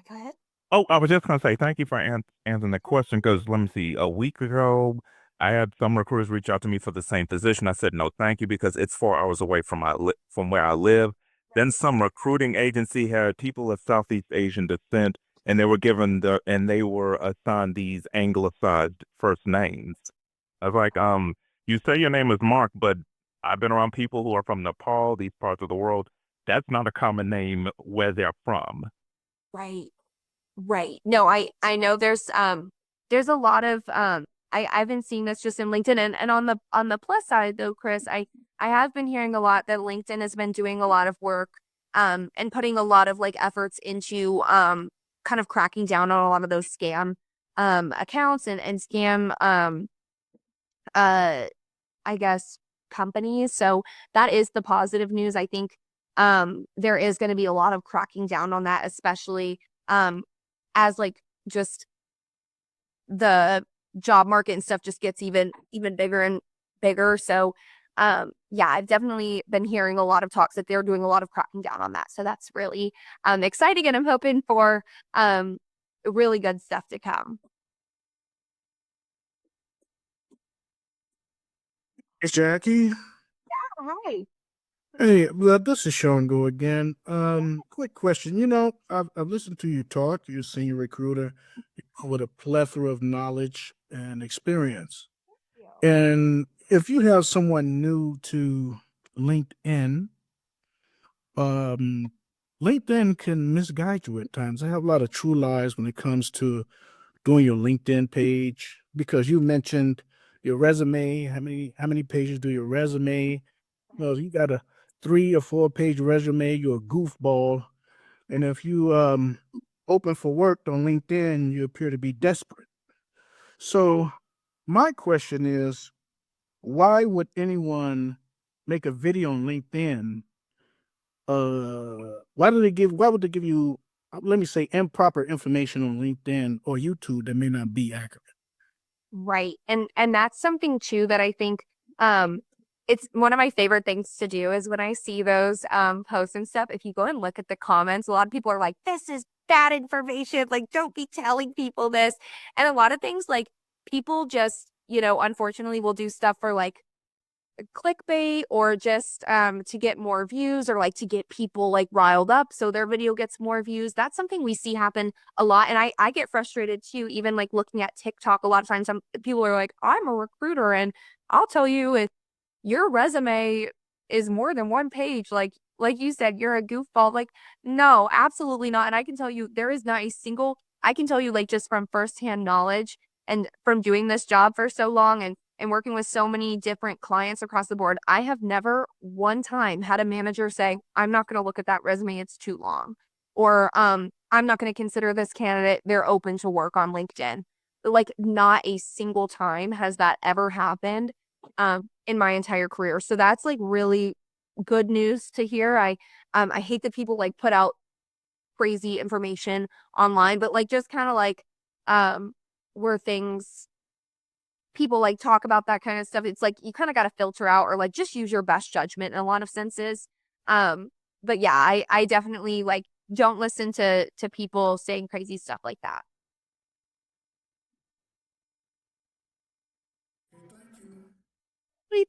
S2: go ahead.
S8: Oh, I was just gonna say thank you for answering the question because let me see. A week ago, I had some recruiters reach out to me for the same position. I said no, thank you because it's 4 hours away from from where I live. Then some recruiting agency had people of Southeast Asian descent, and they were assigned these anglicized first names. I was like, you say your name is Mark, but I've been around people who are from Nepal, these parts of the world. That's not a common name where they're from.
S2: Right. Right. No, I know there's a lot of I've been seeing this just in LinkedIn and on the plus side though, Chris, I have been hearing a lot that LinkedIn has been doing a lot of work and putting a lot of like efforts into kind of cracking down on a lot of those scam accounts and scam I guess companies. So that is the positive news. I think there is going to be a lot of cracking down on that, especially as like just the job market and stuff just gets even bigger and bigger. So yeah, I've definitely been hearing a lot of talks that they're doing a lot of cracking down on that. So that's really exciting, and I'm hoping for really good stuff to come.
S5: It's Jackie.
S2: Hi.
S5: Hey, well, this is Sean Go again. Quick question. You know, I've listened to you talk. You're a senior recruiter with a plethora of knowledge and experience. And if you have someone new to LinkedIn, LinkedIn can misguide you at times. I have a lot of true lies when it comes to doing your LinkedIn page because you mentioned your resume. How many pages do your resume? No, you got a 3 or 4 page resume. You're a goofball, and if you open for work on LinkedIn, you appear to be desperate. So, my question is, why would anyone make a video on LinkedIn? Why would they give you, let me say, improper information on LinkedIn or YouTube that may not be accurate?
S2: Right. And that's something too that I think it's one of my favorite things to do is when I see those posts and stuff, if you go and look at the comments, a lot of people are like, this is bad information, like don't be telling people this. And a lot of things like people just, unfortunately will do stuff for like clickbait or just to get more views or like to get people like riled up so their video gets more views. That's something we see happen a lot, and I get frustrated too, even like looking at TikTok. A lot of times some people are like, I'm a recruiter and I'll tell you if your resume is more than 1 page, like you said, you're a goofball. Like, no, absolutely not. And I can tell you there is not a single, I can tell you like just from firsthand knowledge and from doing this job for so long and working with so many different clients across the board, I have never one time had a manager say, I'm not going to look at that resume, it's too long. Or I'm not going to consider this candidate, they're open to work on LinkedIn. Like not a single time has that ever happened in my entire career. So that's like really good news to hear. I hate that people like put out crazy information online, but like just kind of like where things people like talk about that kind of stuff. It's like you kind of got to filter out or like just use your best judgment in a lot of senses. But yeah, I definitely like don't listen to people saying crazy stuff like that.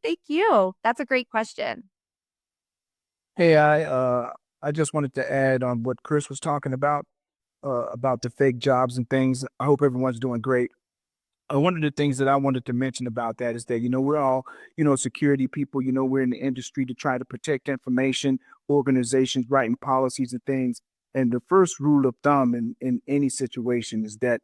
S2: Thank you. That's a great question.
S1: Hey, I just wanted to add on what Chris was talking about.
S5: about the fake jobs and things. I hope everyone's doing great. One of the things that I wanted to mention about that is that, we're all, security people, we're in the industry to try to protect information, organizations writing policies and things. And the first rule of thumb in any situation is that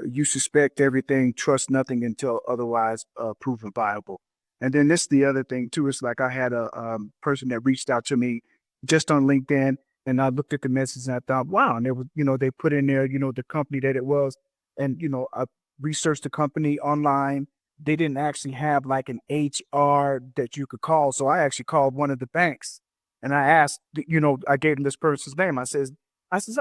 S5: you suspect everything, trust nothing until otherwise proven viable. And then this the other thing too. It's like I had a person that reached out to me just on LinkedIn, and I looked at the message and I thought, wow. And there was, they put in there, the company that it was, and I researched the company online. They didn't actually have like an HR that you could call. So I actually called one of the banks and I asked, I gave them this person's name. I said,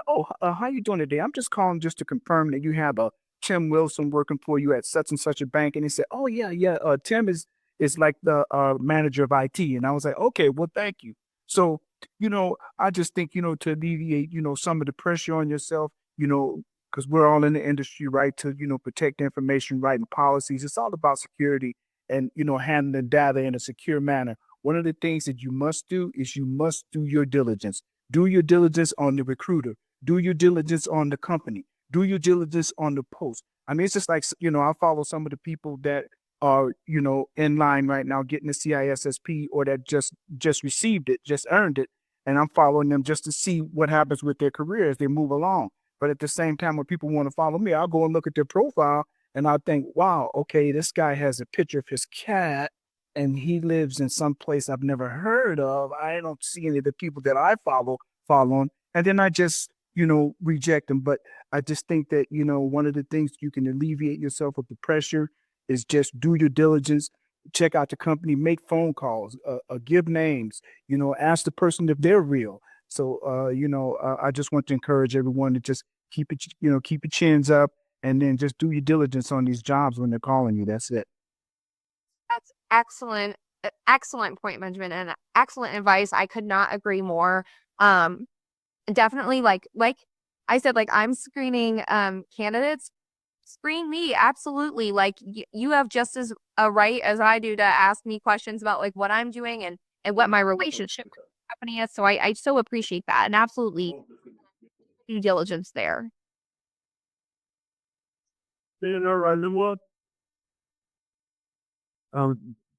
S5: oh, how you doing today? I'm just calling just to confirm that you have a Tim Wilson working for you at such and such a bank. And he said, oh yeah, yeah. Tim is like the manager of IT. And I was like, okay, well, thank you. So, I just think, to alleviate, some of the pressure on yourself, because we're all in the industry, right, to, protect information, writing policies. It's all about security and, handling data in a secure manner. One of the things that you must do is you must do your diligence. Do your diligence on the recruiter. Do your diligence on the company. Do your diligence on the post. I mean, it's just like, I follow some of the people that are, in line right now getting the CISSP or that just received it, just earned it. And I'm following them just to see what happens with their career as they move along. But at the same time, when people want to follow me, I'll go and look at their profile and I'll think, wow, okay, this guy has a picture of his cat and he lives in some place I've never heard of. I don't see any of the people that I following. And then I just, reject them. But I just think that, one of the things you can alleviate yourself of the pressure is just do your diligence, check out the company, make phone calls, give names, ask the person if they're real. So, I just want to encourage everyone to just keep your chins up and then just do your diligence on these jobs when they're calling you. That's it.
S2: That's excellent. Excellent point, Benjamin, and excellent advice. I could not agree more. Definitely like I said, like I'm screening candidates. Screen me, absolutely. Like you have just as a right as I do to ask me questions about like what I'm doing and what my relationship with the company is. So I so appreciate that and absolutely due diligence there.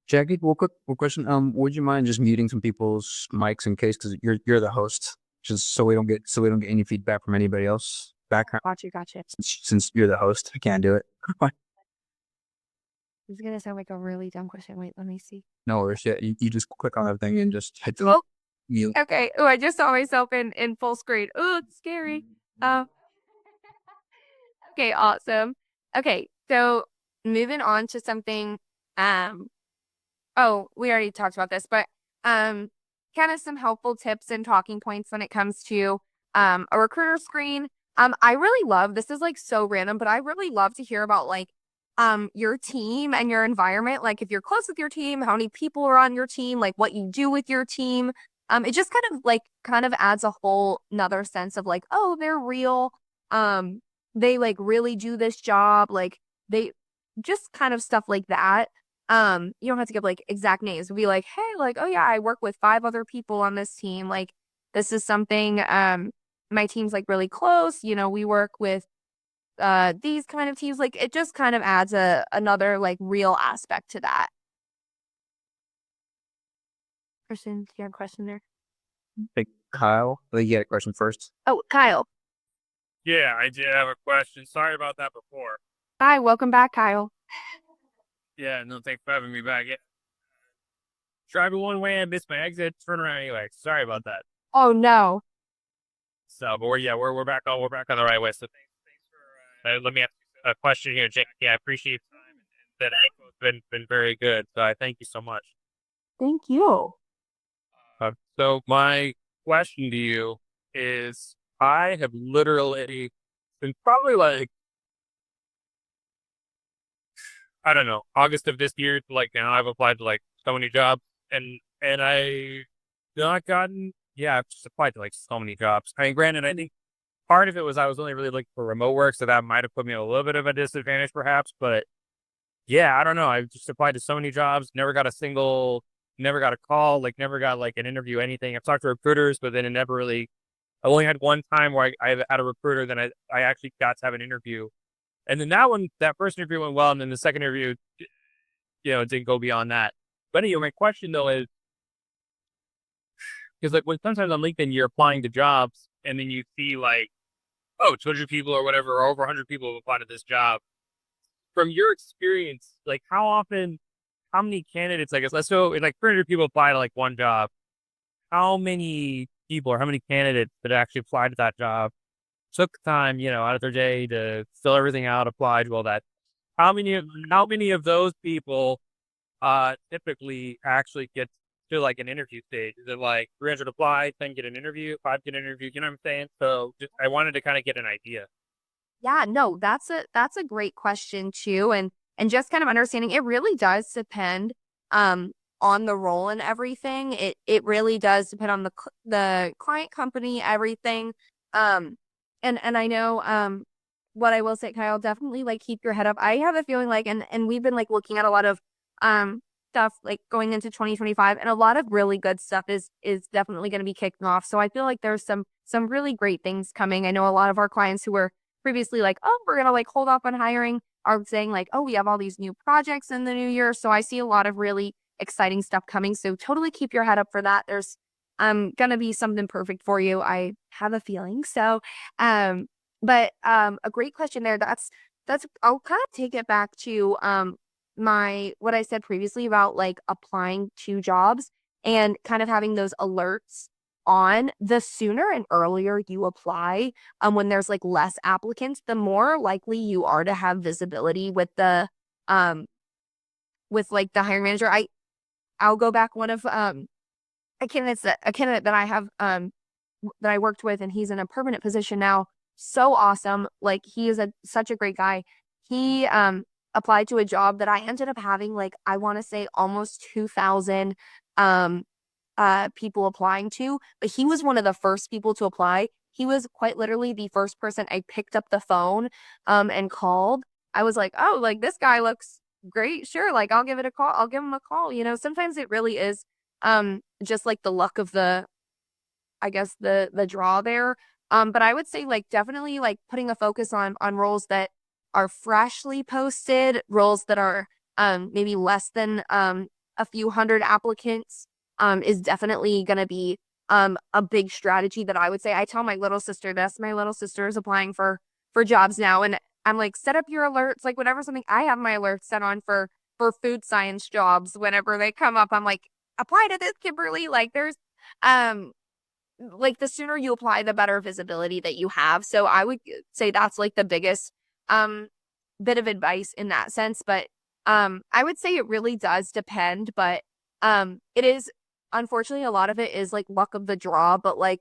S1: Jackie, one question. Would you mind just muting some people's mics in case because you're the host, just so we don't get any feedback from anybody else background.
S2: Gotcha.
S1: Since you're the host, I can't do it.
S2: This is gonna sound like a really dumb question. Wait, let me see.
S1: No worries. Yeah, you just click on everything and just hit
S2: Oh,
S1: mute.
S2: okay. Oh, I just saw myself in full screen. Oh, it's scary. Okay, awesome. Okay, so moving on to something. Oh, we already talked about this, but kind of some helpful tips and talking points when it comes to a recruiter screen. I really love this is like so random, but I really love to hear about like your team and your environment. Like if you're close with your team, how many people are on your team, like what you do with your team. It just kind of adds a whole another sense of like, oh, they're real. They like really do this job. Like they just kind of stuff like that. You don't have to give like exact names. Be like, hey, like, oh yeah, I work with 5 other people on this team. Like this is something my team's like really close. We work with these kind of teams. Like it just kind of adds another like real aspect to that. Kristen, do you have a question there?
S1: Hey, Kyle, I think you had a question first.
S2: Oh, Kyle.
S9: Yeah, I did have a question. Sorry about that before.
S2: Hi, welcome back, Kyle.
S9: Yeah, no, thanks for having me back. Yeah. Driving one way, I missed my exit. Turn around anyway. Sorry about that.
S2: Oh no.
S9: So, but we're back on the right way. So thanks for let me ask you a question here, Jake. Yeah, I appreciate your time and that info's been very good. So I thank you so much.
S2: Thank you.
S9: So my question to you is, I have literally been probably like, I don't know, August of this year to like now I've applied to like so many jobs and I not gotten, yeah, I've just applied to like so many jobs. I mean, granted, I think part of it was I was only really looking for remote work, so that might have put me at a little bit of a disadvantage perhaps, but yeah, I don't know. I've just applied to so many jobs, never got a call, like never got like an interview, anything. I've talked to recruiters, but then it never really I only had one time where I had a recruiter, then I actually got to have an interview. And then that first interview went well. And then the second interview, it didn't go beyond that. But anyway, my question though is, because like when sometimes on LinkedIn, you're applying to jobs and then you see like, oh, 200 people or whatever, or over 100 people have applied to this job. From your experience, like how many candidates, I guess, let's go, like 300 people apply to like one job. How many people or how many candidates that actually applied to that job took time, out of their day to fill everything out, apply, do all that? How many of those people typically actually get to like an interview stage? Is it like 300 apply, 10 get an interview, 5 get an interview? You know what I'm saying? So I wanted to kind of get an idea.
S2: Yeah, no, that's a great question too. And just kind of understanding it really does depend on the role and everything. It really does depend on the client, company, everything. And I know what I will say, Kyle, definitely like keep your head up. I have a feeling like and we've been like looking at a lot of stuff like going into 2025, and a lot of really good stuff is definitely going to be kicking off. So I feel like there's some really great things coming. I know a lot of our clients who were previously like, oh, we're going to like hold off on hiring, are saying like, oh, we have all these new projects in the new year. So I see a lot of really exciting stuff coming. So totally keep your head up for that. There's going to be something perfect for you. I have a feeling. So, but a great question there. That's I'll kind of take it back to what I said previously about like applying to jobs and kind of having those alerts on. The sooner and earlier you apply, when there's like less applicants, the more likely you are to have visibility with the with like the hiring manager. I'll go back, one of a candidate that I have that I worked with, and he's in a permanent position now. So awesome. Like he is such a great guy. He applied to a job that I ended up having like, I want to say almost 2,000 people applying to, but he was one of the first people to apply. He was quite literally the first person I picked up the phone and called. I was like, oh, like this guy looks great. Sure, like I'll give it a call. I'll give him a call. Sometimes it really is just like the luck of I guess the draw there. But I would say like definitely like putting a focus on roles that are freshly posted, roles that are maybe less than a few hundred applicants is definitely going to be a big strategy that I would say. I tell my little sister this. My little sister is applying for jobs now, and I'm like, set up your alerts, like whenever something. I have my alerts set on for food science jobs. Whenever they come up, I'm like, apply to this, Kimberly. Like there's like the sooner you apply, the better visibility that you have. So I would say that's like the biggest bit of advice in that sense. But I would say it really does depend, but it is, unfortunately, a lot of it is like luck of the draw. But like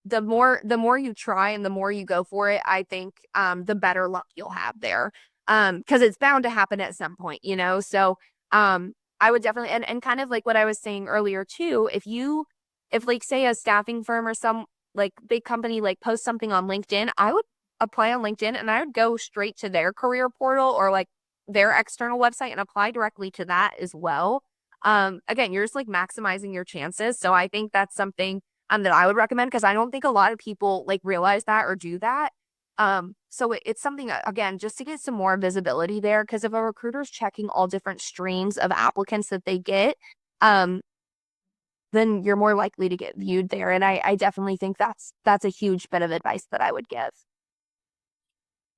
S2: the more you try and the more you go for it, I think the better luck you'll have there, because it's bound to happen at some point, So I would definitely, and kind of like what I was saying earlier too, if like say a staffing firm or some like big company like post something on LinkedIn, I would apply on LinkedIn and I would go straight to their career portal or like their external website and apply directly to that as well. Again, you're just like maximizing your chances. So I think that's something that I would recommend, because I don't think a lot of people like realize that or do that. So it's something, again, just to get some more visibility there, because if a recruiter's checking all different streams of applicants that they get, then you're more likely to get viewed there. And I definitely think that's a huge bit of advice that I would give.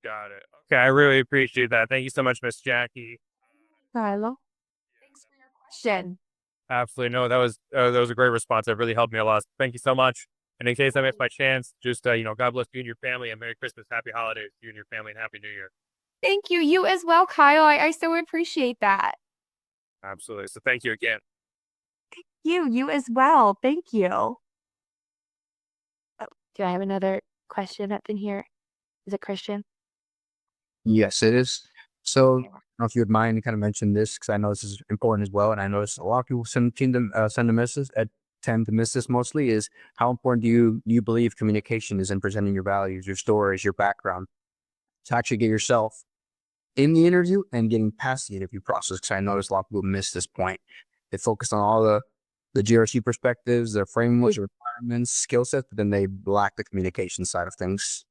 S9: Got it. Okay, I really appreciate that. Thank you so much, Miss Jackie.
S2: Hello. Thanks for your question.
S9: Absolutely. No, that was a great response. That really helped me a lot. Thank you so much. And in case I miss my chance, just God bless you and your family, and Merry Christmas, Happy Holidays to you and your family, and Happy New Year.
S2: Thank you. You as well, Kyle. I so appreciate that.
S9: Absolutely. So thank you again.
S2: You as well. Thank you. Oh, do I have another question up in here? Is it Christian?
S1: Yes, it is. So, I don't know if you would mind kind of mention this, because I know this is important as well, and I notice a lot of people tend to miss this. Tend to miss this mostly. Is how important do you believe communication is in presenting your values, your stories, your background, to actually get yourself in the interview and getting past the interview process? Because I notice a lot of people miss this point. They focus on all the GRC perspectives, their frameworks, requirements, skill sets, but then they lack the communication side of things.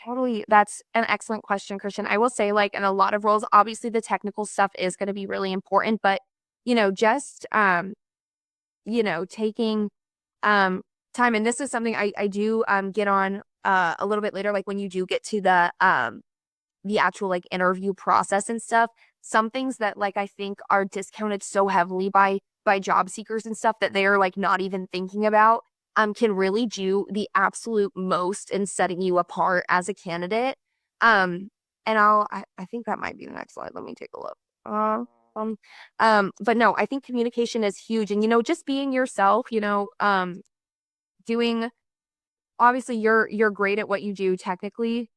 S2: Totally. That's an excellent question, Christian. I will say, like, in a lot of roles, obviously the technical stuff is going to be really important, but, just, taking, time. And this is something I do, get on, a little bit later, like when you do get to the actual like interview process and stuff, some things that like I think are discounted so heavily by job seekers and stuff that they are like not even thinking about can really do the absolute most in setting you apart as a candidate. And I think that might be the next slide. Let me take a look. But no, I think communication is huge. And just being yourself, doing obviously you're great at what you do technically.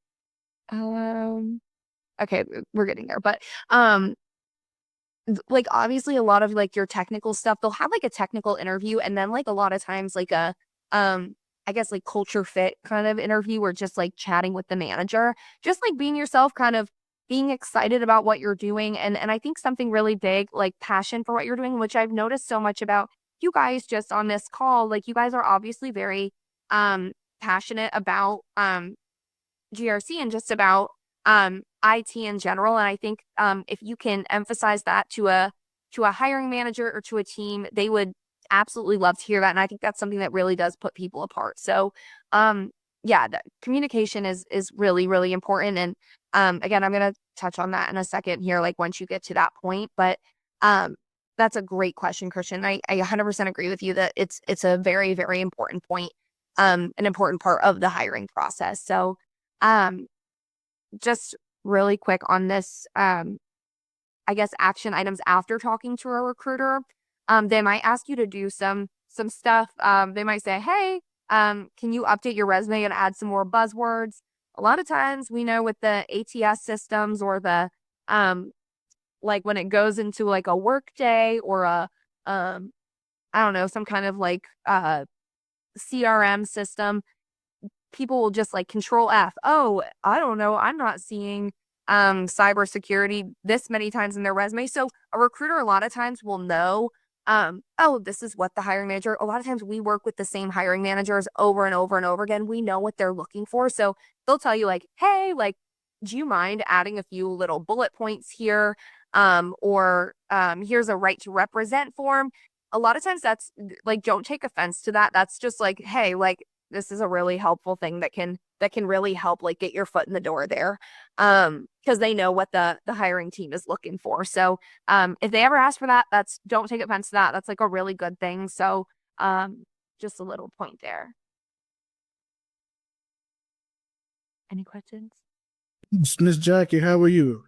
S2: Okay, we're getting there, but like obviously a lot of like your technical stuff, they'll have like a technical interview and then like a lot of times like a I guess like culture fit kind of interview or just like chatting with the manager, just like being yourself, kind of being excited about what you're doing. And I think something really big, like passion for what you're doing, which I've noticed so much about you guys just on this call, like you guys are obviously very passionate about GRC and just about IT in general. And I think if you can emphasize that to a hiring manager or to a team, they would absolutely love to hear that. And I think that's something that really does put people apart. So yeah, the communication is really, really important. And again, I'm going to touch on that in a second here, like once you get to that point. But that's a great question, Christian. I 100% agree with you that it's a very, very important point, an important part of the hiring process. So just really quick on this, I guess action items after talking to a recruiter. They might ask you to do some stuff. They might say, hey, can you update your resume and add some more buzzwords? A lot of times we know with the ATS systems or the like when it goes into like a work day or a I don't know, some kind of like CRM system, people will just like control F. Oh, I don't know. I'm not seeing cybersecurity this many times in their resume. So a recruiter a lot of times will know, oh, this is what the hiring manager, a lot of times we work with the same hiring managers over and over and over again. We know what they're looking for. So they'll tell you like, hey, like, do you mind adding a few little bullet points here? Or here's a right to represent form. A lot of times that's like, don't take offense to that. That's just like, hey, like, this is a really helpful thing that can really help like get your foot in the door there. Because they know what the hiring team is looking for. So if they ever ask for that, don't take offense to that. That's like a really good thing. So just a little point there. Any questions?
S5: Miss Jackie, how are you?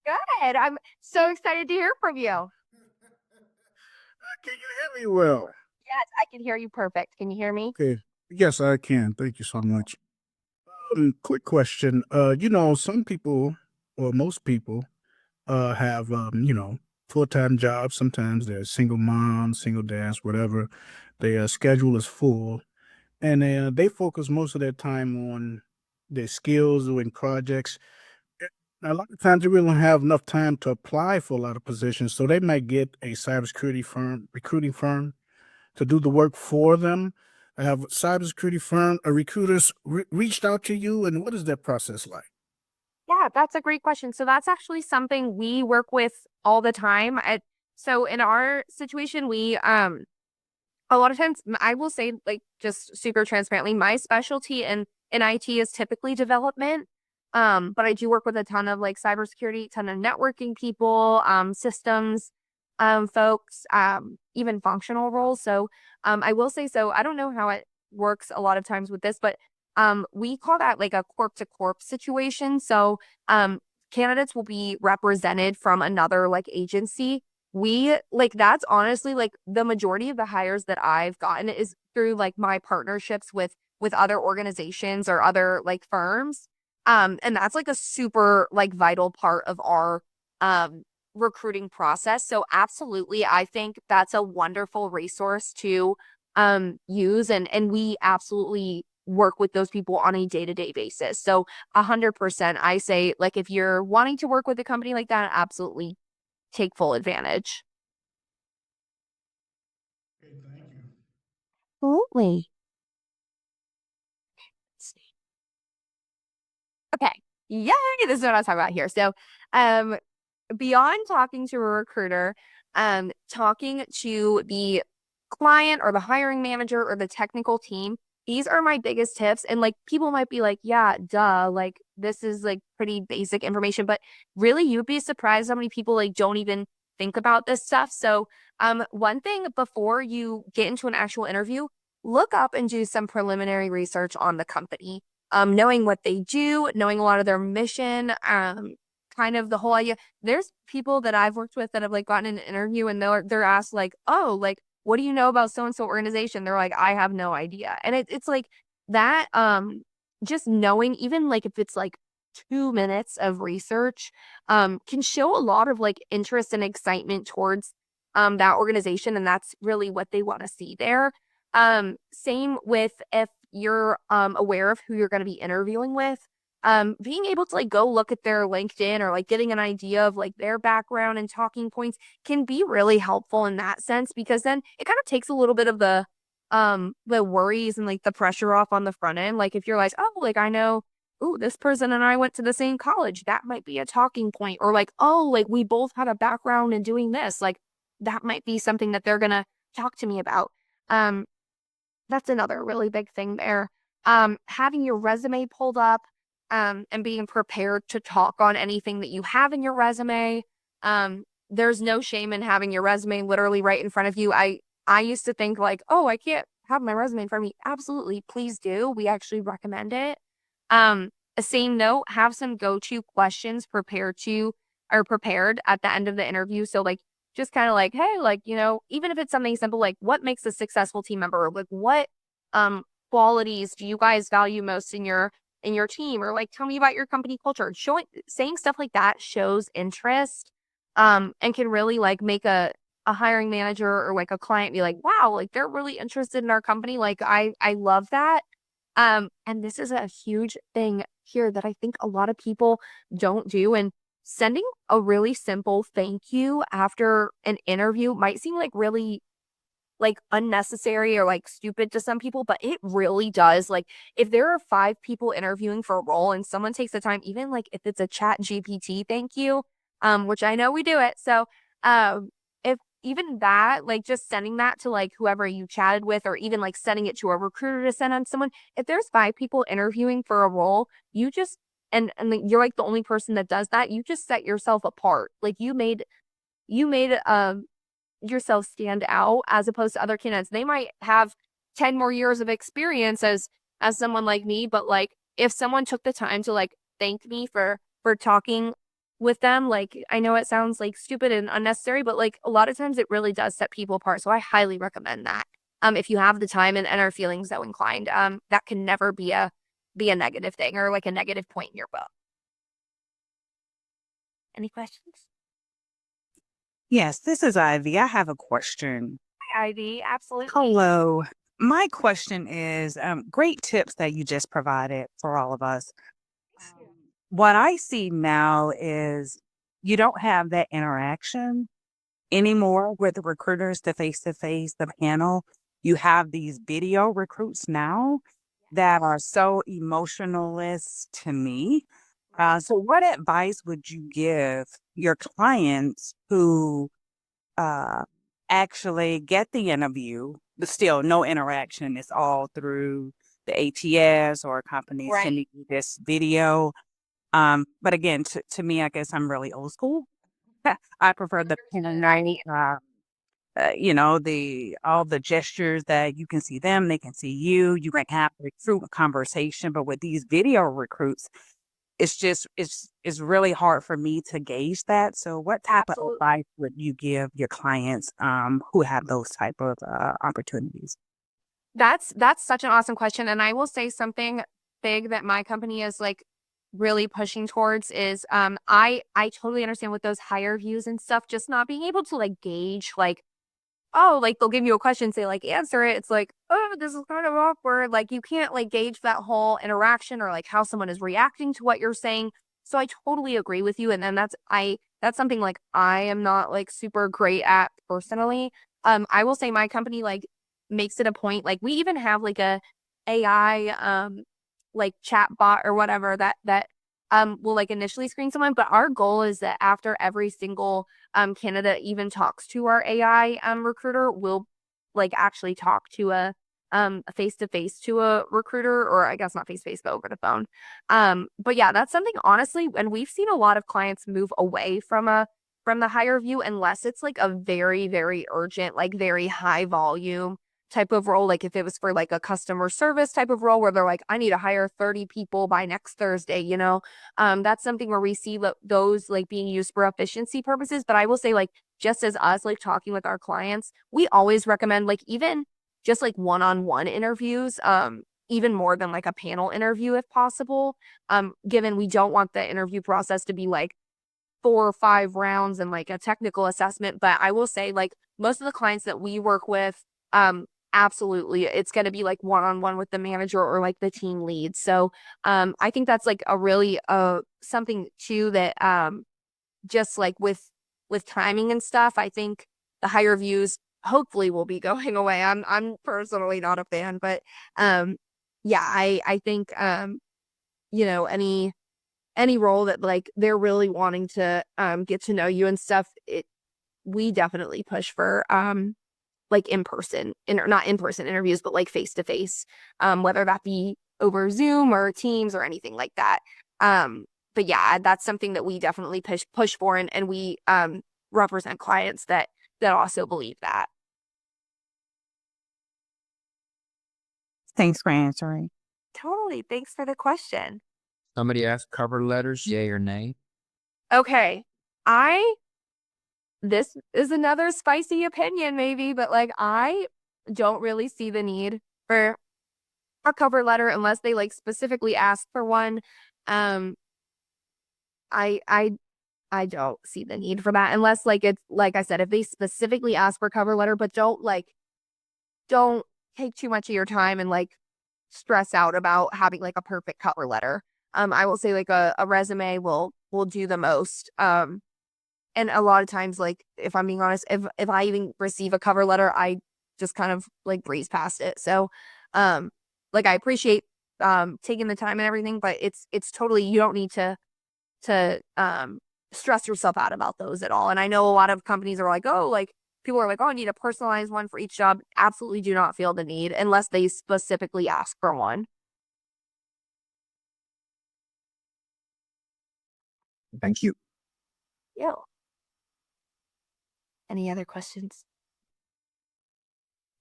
S2: Good. I'm so excited to hear from you.
S5: Can you hear me well?
S2: Yes, I can hear you perfect. Can you hear me?
S5: Okay. Yes, I can. Thank you so much. Quick question. Some people or most people have full-time jobs. Sometimes they're single moms, single dads, whatever. Their schedule is full, and they focus most of their time on their skills doing projects. A lot of times they really don't have enough time to apply for a lot of positions, so they might get a cybersecurity firm, recruiting firm, to do the work for them. Have cybersecurity firm or recruiters reached out to you, and what is that process like?
S2: Yeah, that's a great question. So that's actually something we work with all the time. So in our situation, we a lot of times I will say like just super transparently, my specialty in IT is typically development. But I do work with a ton of like cybersecurity, ton of networking people, systems, folks, even functional roles. So I will say, so I don't know how it works a lot of times with this, but we call that like a corp to corp situation. So candidates will be represented from another like agency. We like that's honestly like the majority of the hires that I've gotten is through like my partnerships with other organizations or other like firms. And that's like a super like vital part of our recruiting process. So absolutely, I think that's a wonderful resource to use, and we absolutely work with those people on a day-to-day basis. So 100%, I say like if you're wanting to work with a company like that, absolutely take full advantage.
S5: Okay, thank
S2: Exactly. Okay. Yay! This is what I was talking about here. So, um, beyond talking to a recruiter, talking to the client or the hiring manager or the technical team, these are my biggest tips. And like people might be like, yeah, duh, like this is like pretty basic information, but really you'd be surprised how many people like don't even think about this stuff. So, one thing before you get into an actual interview, look up and do some preliminary research on the company. Knowing what they do, knowing a lot of their mission, kind of the whole idea. There's people that I've worked with that have like gotten an interview and they're asked like, oh, like, what do you know about so and so organization? They're like, I have no idea. And it's like that, just knowing, even like if it's like 2 minutes of research, can show a lot of like interest and excitement towards that organization. And that's really what they want to see there. Same with if you're aware of who you're going to be interviewing with, being able to like go look at their LinkedIn or like getting an idea of like their background and talking points can be really helpful in that sense, because then it kind of takes a little bit of the worries and like the pressure off on the front end. Like if you're like, oh, like I know, oh, this person and I went to the same college, that might be a talking point. Or like, oh, like we both had a background in doing this, like that might be something that they're gonna talk to me about. Um, that's another really big thing there. Having your resume pulled up, and being prepared to talk on anything that you have in your resume. There's no shame in having your resume literally right in front of you. I used to think like, oh, I can't have my resume in front of me. Absolutely, please do. We actually recommend it. A same note, have some go-to questions prepared at the end of the interview. So like just kind of like, hey, like, even if it's something simple, like what makes a successful team member? Like what qualities do you guys value most in your team? Or like tell me about your company culture. Saying stuff like that shows interest and can really like make a hiring manager or like a client be like, wow, like they're really interested in our company. Like I love that. And this is a huge thing here that I think a lot of people don't do. And sending a really simple thank you after an interview might seem like really like unnecessary or like stupid to some people, but it really does. Like if there are 5 people interviewing for a role and someone takes the time, even like if it's a chat GPT, thank you, which I know we do it. So, if even that, like just sending that to like whoever you chatted with, or even like sending it to a recruiter to send on someone, if there's 5 people interviewing for a role, you just, and like, you're like the only person that does that, you just set yourself apart. Like you made yourself stand out as opposed to other candidates. They might have 10 more years of experience as someone like me, but like if someone took the time to like thank me for talking with them, like I know it sounds like stupid and unnecessary, but like a lot of times it really does set people apart. So I highly recommend that. If you have the time and are feeling so inclined, that can never be a negative thing or like a negative point in your book. Any questions?
S10: Yes, this is Ivy. I have a question.
S2: Ivy, absolutely.
S10: Hello. My question is great tips that you just provided for all of us. What I see now is you don't have that interaction anymore with the recruiters, the face to face, the panel. You have these video recruits now that are so emotionalist to me. So, what advice would you give your clients who uh, actually get the interview, but still no interaction? It's all through the ATS or a company
S2: Right.
S10: sending you this video. But again, to me, I guess I'm really old school. I prefer the pen and writing, all the gestures that you can see them, they can see you. You can have a true conversation. But with these video recruits, it's really hard for me to gauge that. So what type of
S2: Absolutely.
S10: advice would you give your clients who have those type of opportunities?
S2: That's such an awesome question. And I will say something big that my company is like really pushing towards is I totally understand with those higher views and stuff, just not being able to like gauge like, oh, like they'll give you a question, say like answer it. It's like, oh, this is kind of awkward. Like you can't like gauge that whole interaction or like how someone is reacting to what you're saying. So I totally agree with you. And then that's something like I am not like super great at personally. I will say my company like makes it a point. Like we even have like a AI like chat bot or whatever that will like initially screen someone, but our goal is that after every single candidate even talks to our AI recruiter, we'll like actually talk to a face to face to a recruiter, or I guess not face to face, but over the phone. But yeah, that's something honestly, and we've seen a lot of clients move away from the higher view unless it's like a very, very urgent, like very high volume type of role. Like if it was for like a customer service type of role where they're like, I need to hire 30 people by next Thursday, that's something where we see those like being used for efficiency purposes. But I will say, like, just as us like talking with our clients, we always recommend like even just like one-on-one interviews, even more than like a panel interview if possible. Given we don't want the interview process to be like 4 or 5 rounds and like a technical assessment. But I will say, like, most of the clients that we work with, absolutely, it's going to be like one-on-one with the manager or like the team lead. So, I think that's like a really, something too that, just like with timing and stuff, I think the higher views hopefully will be going away. I'm personally not a fan, but, yeah, I think, any role that like they're really wanting to get to know you and stuff, we definitely push for like not in-person interviews, but like face-to-face, whether that be over Zoom or Teams or anything like that. But yeah, that's something that we definitely push for, and we represent clients that also believe that.
S10: Thanks for answering.
S2: Totally. Thanks for the question.
S1: Somebody asked cover letters, yay or nay?
S2: Okay. This is another spicy opinion maybe, but like I don't really see the need for a cover letter unless they like specifically ask for one. Um, I I don't see the need for that unless like it's like I said, if they specifically ask for cover letter, but don't take too much of your time and like stress out about having like a perfect cover letter. I will say like a resume will do the most. And a lot of times, like, if I'm being honest, if I even receive a cover letter, I just kind of like breeze past it. So, like I appreciate taking the time and everything, but it's totally, you don't need to stress yourself out about those at all. And I know a lot of companies are like, oh, like people are like, oh, I need a personalized one for each job. Absolutely do not feel the need unless they specifically ask for one.
S1: Thank you.
S2: Yeah. Any other questions?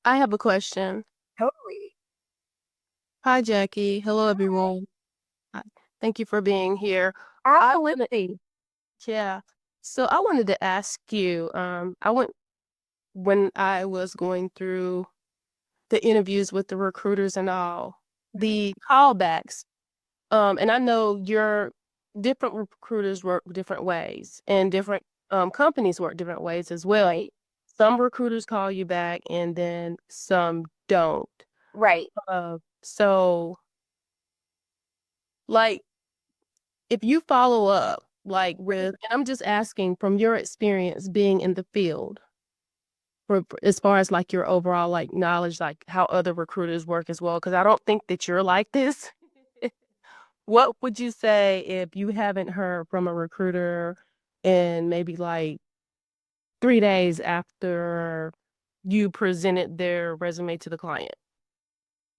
S11: I have a question.
S2: Totally.
S11: Hi, Jackie. Hello, everyone. Thank you for being here.
S2: Absolutely.
S11: Yeah. So I wanted to ask you, when I was going through the interviews with the recruiters and all, the callbacks, and I know your different recruiters work different ways and different companies work different ways as well.
S2: Right.
S11: Some recruiters call you back and then some don't.
S2: Right.
S11: So like if you follow up like with, and I'm just asking from your experience being in the field, for as far as like your overall like knowledge, like how other recruiters work as well, because I don't think that you're like this. What would you say if you haven't heard from a recruiter in maybe like 3 days after you presented their resume to the client?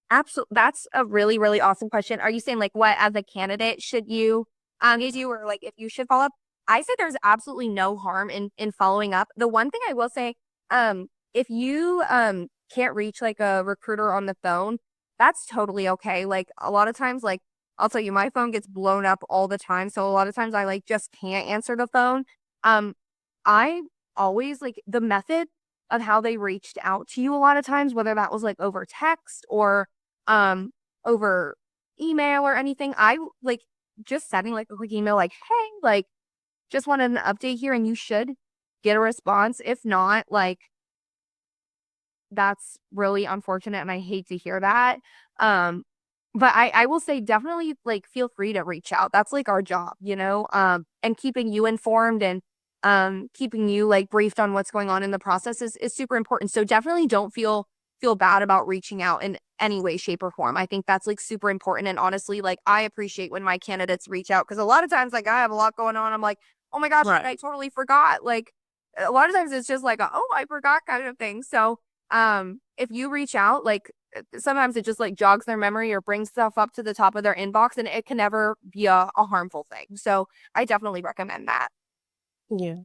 S2: Absolutely. That's a really, really awesome question. Are you saying like what as a candidate should you do, or like if you should follow up? I say there's absolutely no harm in following up. The one thing I will say, if you can't reach like a recruiter on the phone, that's totally okay. Like a lot of times, like I'll tell you, my phone gets blown up all the time. So a lot of times I like just can't answer the phone. I always like the method of how they reached out to you a lot of times, whether that was like over text or over email or anything. I like just sending like a quick email like, hey, like just wanted an update here, and you should get a response. If not, like that's really unfortunate and I hate to hear that. But I will say definitely like feel free to reach out. That's like our job, and keeping you informed and keeping you like briefed on what's going on in the process is super important. So definitely don't feel feel bad about reaching out in any way, shape, or form. I think that's like super important. And honestly, like I appreciate when my candidates reach out because a lot of times, like I have a lot going on. I'm like, oh my gosh,
S7: Right.
S2: I totally forgot. Like a lot of times it's just like, oh, I forgot kind of thing. So if you reach out, like sometimes it just like jogs their memory or brings stuff up to the top of their inbox and it can never be a harmful thing. So I definitely recommend that.
S11: Yeah.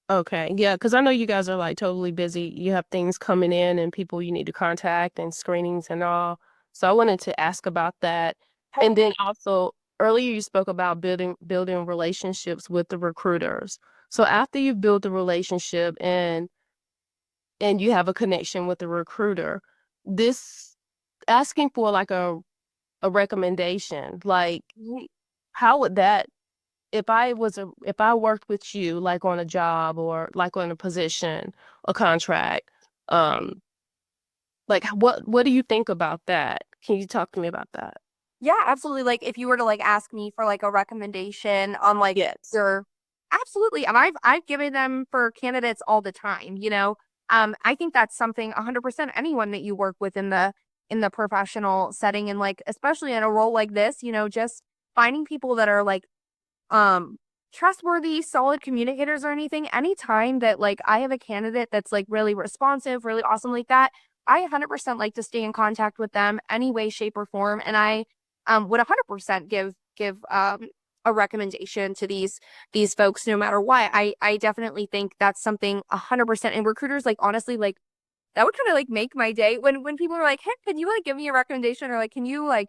S11: Okay. Yeah. Cause I know you guys are like totally busy. You have things coming in and people you need to contact and screenings and all. So I wanted to ask about that. And then also earlier you spoke about building relationships with the recruiters. So after you've built the relationship and you have a connection with the recruiter, this asking for like a recommendation, like how would that if I worked with you like on a job or like on a position, a contract, um, like what do you think about that? Can you talk to me about that?
S2: Yeah, absolutely. Like if you were to like ask me for like a recommendation on like
S11: Yes.
S2: your absolutely. And I've given them for candidates all the time, you know. I think that's something 100% anyone that you work with in the professional setting and like especially in a role like this, you know, just finding people that are like trustworthy, solid communicators or anything, anytime that like I have a candidate that's like really responsive, really awesome like that, I 100% like to stay in contact with them any way, shape, or form. And I would 100% give a recommendation to these folks no matter what. I definitely think that's something 100% and recruiters like honestly like that would kind of like make my day when people are like, hey, can you like give me a recommendation or like can you like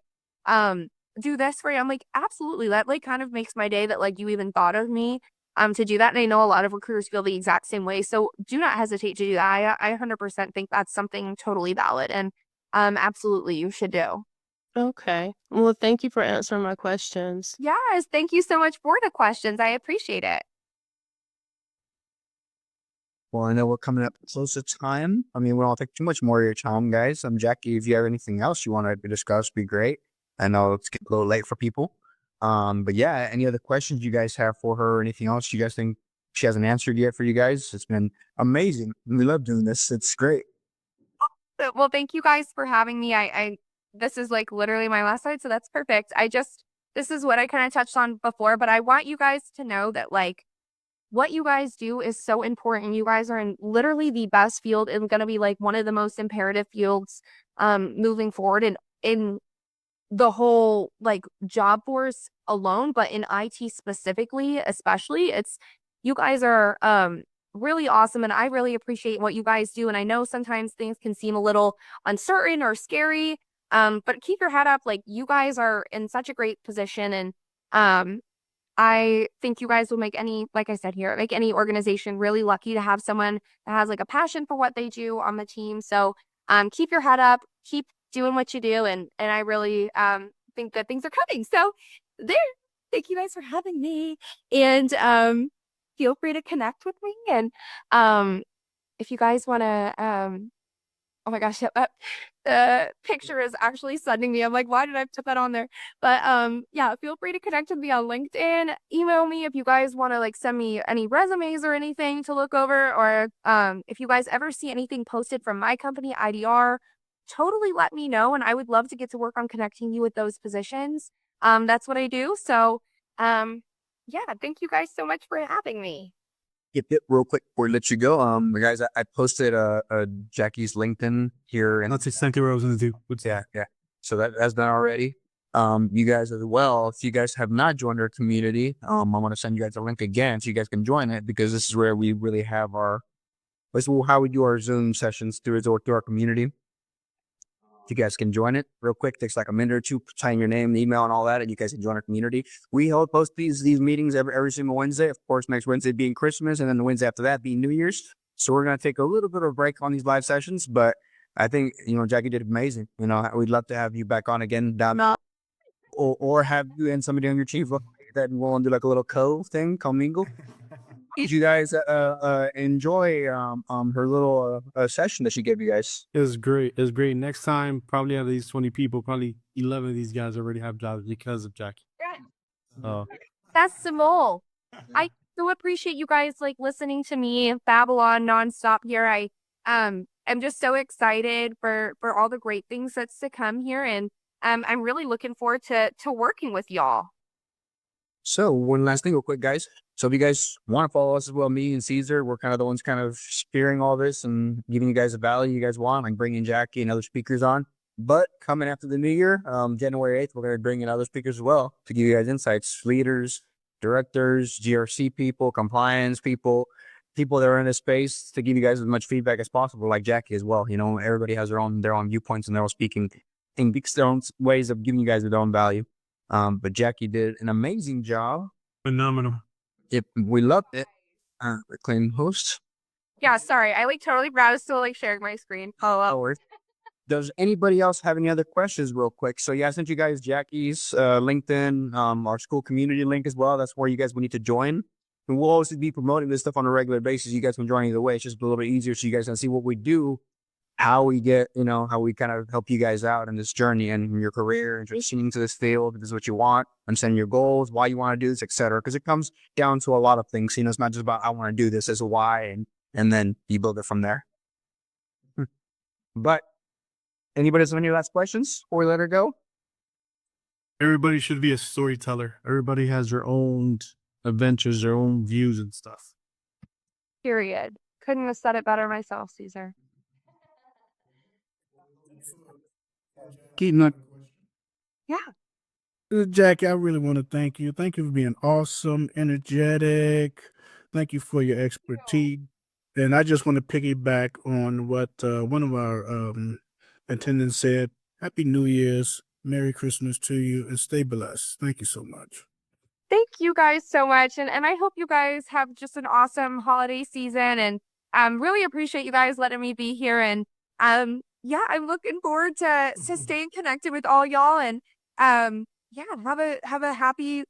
S2: do this for you? I'm like, absolutely. That like kind of makes my day that like you even thought of me to do that. And I know a lot of recruiters feel the exact same way. So do not hesitate to do that. I 100% think that's something totally valid and absolutely you should do.
S11: Okay. Well, thank you for answering my questions.
S2: Yes, thank you so much for the questions. I appreciate it.
S1: Well, I know we're coming up close to time. I mean, we don't take too much more of your time, guys. Jackie, if you have anything else you want to discuss, be great. I know it's getting a little late for people. But yeah, any other questions you guys have for her or anything else you guys think she hasn't answered yet for you guys? It's been amazing. We love doing this. It's great.
S2: Well, thank you guys for having me. I this is like literally my last slide, so that's perfect. This is what I kind of touched on before, but I want you guys to know that like what you guys do is so important. You guys are in literally the best field and going to be like one of the most imperative fields moving forward in the whole like job force alone, but in IT specifically, especially, it's you guys are really awesome and I really appreciate what you guys do. And I know sometimes things can seem a little uncertain or scary. But keep your head up. Like you guys are in such a great position and I think you guys will make any, like I said here, make any organization really lucky to have someone that has like a passion for what they do on the team. So keep your head up, keep doing what you do, and I really think that things are coming. So there, thank you guys for having me. And feel free to connect with me. And if you guys wanna oh my gosh, yep, the picture is actually sending me. I'm like, why did I put that on there? But yeah, feel free to connect with me on LinkedIn. Email me if you guys want to like send me any resumes or anything to look over, or if you guys ever see anything posted from my company, IDR, totally let me know. And I would love to get to work on connecting you with those positions. That's what I do. So yeah, thank you guys so much for having me.
S1: Yep, real quick before we let you go. Guys, I posted Jackie's LinkedIn here and
S3: That's exactly what I was going to do.
S1: yeah. So that's done already. You guys as well, if you guys have not joined our community, I want to send you guys a link again so you guys can join it because this is where we really have this is how we do our Zoom sessions through our community. If you guys can join it real quick, takes like a minute or two, type your name, email, and all that, and you guys can join our community. We post these meetings every single Wednesday. Of course, next Wednesday being Christmas, and then the Wednesday after that being New Year's. So we're gonna take a little bit of a break on these live sessions, but I think Jackie did amazing. We'd love to have you back on again down, or have you and somebody on your team that will do like a little thing, commingle. Did you guys enjoy her little session that she gave you guys?
S3: It was great. It was great. Next time, probably out of these 20 people, probably 11 of these guys already have jobs because of Jackie.
S2: That's Simone. I so appreciate you guys like listening to me Babylon nonstop here. I am just so excited for all the great things that's to come here, and I'm really looking forward to working with y'all.
S1: So one last thing real quick, guys. So if you guys want to follow us as well, me and Caesar, we're kind of the ones kind of spearing all this and giving you guys the value you guys want, like bringing Jackie and other speakers on. But coming after the new year, January 8th, we're going to bring in other speakers as well to give you guys insights, leaders, directors, GRC people, compliance people, people that are in this space to give you guys as much feedback as possible, like Jackie as well. You know, everybody has their own viewpoints and their own speaking and their own ways of giving you guys their own value. But Jackie did an amazing job.
S3: Phenomenal.
S1: Yep, we loved it. Reclaim host.
S2: Yeah, sorry, I like totally forgot I was still like sharing my screen.
S1: No worries. Does anybody else have any other questions real quick? So yeah, I sent you guys Jackie's LinkedIn, our school community link as well. That's where you guys will need to join. And we'll always be promoting this stuff on a regular basis. You guys can join either way. It's just a little bit easier so you guys can see what we do, how we get, how we kind of help you guys out in this journey and your career and transitioning into this field. If this is what you want, understanding your goals, why you want to do this, etc. Because it comes down to a lot of things. It's not just about I want to do this as a why, and then you build it from there. But anybody have any last questions before we let her go?
S3: Everybody should be a storyteller. Everybody has their own adventures, their own views and stuff.
S2: Period. Couldn't have said it better myself, Caesar.
S5: Keaton,
S2: Yeah.
S5: Jackie, I really want to thank you. Thank you for being awesome, energetic. Thank you for your expertise. And I just want to piggyback on what one of our attendants said. Happy New Year's, Merry Christmas to you, and stay blessed. Thank you so much.
S2: Thank you guys so much. And I hope you guys have just an awesome holiday season, and really appreciate you guys letting me be here. And yeah, I'm looking forward to staying connected with all y'all, and yeah, have a happy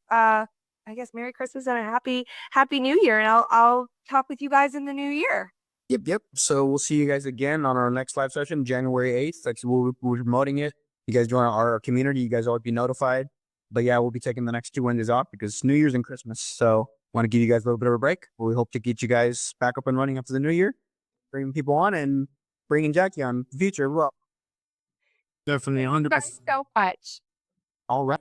S2: I guess Merry Christmas and a happy New Year. And I'll talk with you guys in the new year.
S1: Yep. So we'll see you guys again on our next live session, January 8th. That's we're promoting it. You guys join our community. You guys always be notified. But yeah, we'll be taking the next 2 Wednesdays off because it's New Year's and Christmas. So want to give you guys a little bit of a break. We hope to get you guys back up and running after the new year, bringing people on and bringing Jackie on in the future as well.
S3: Definitely 100%.
S2: Thanks so much.
S1: All right.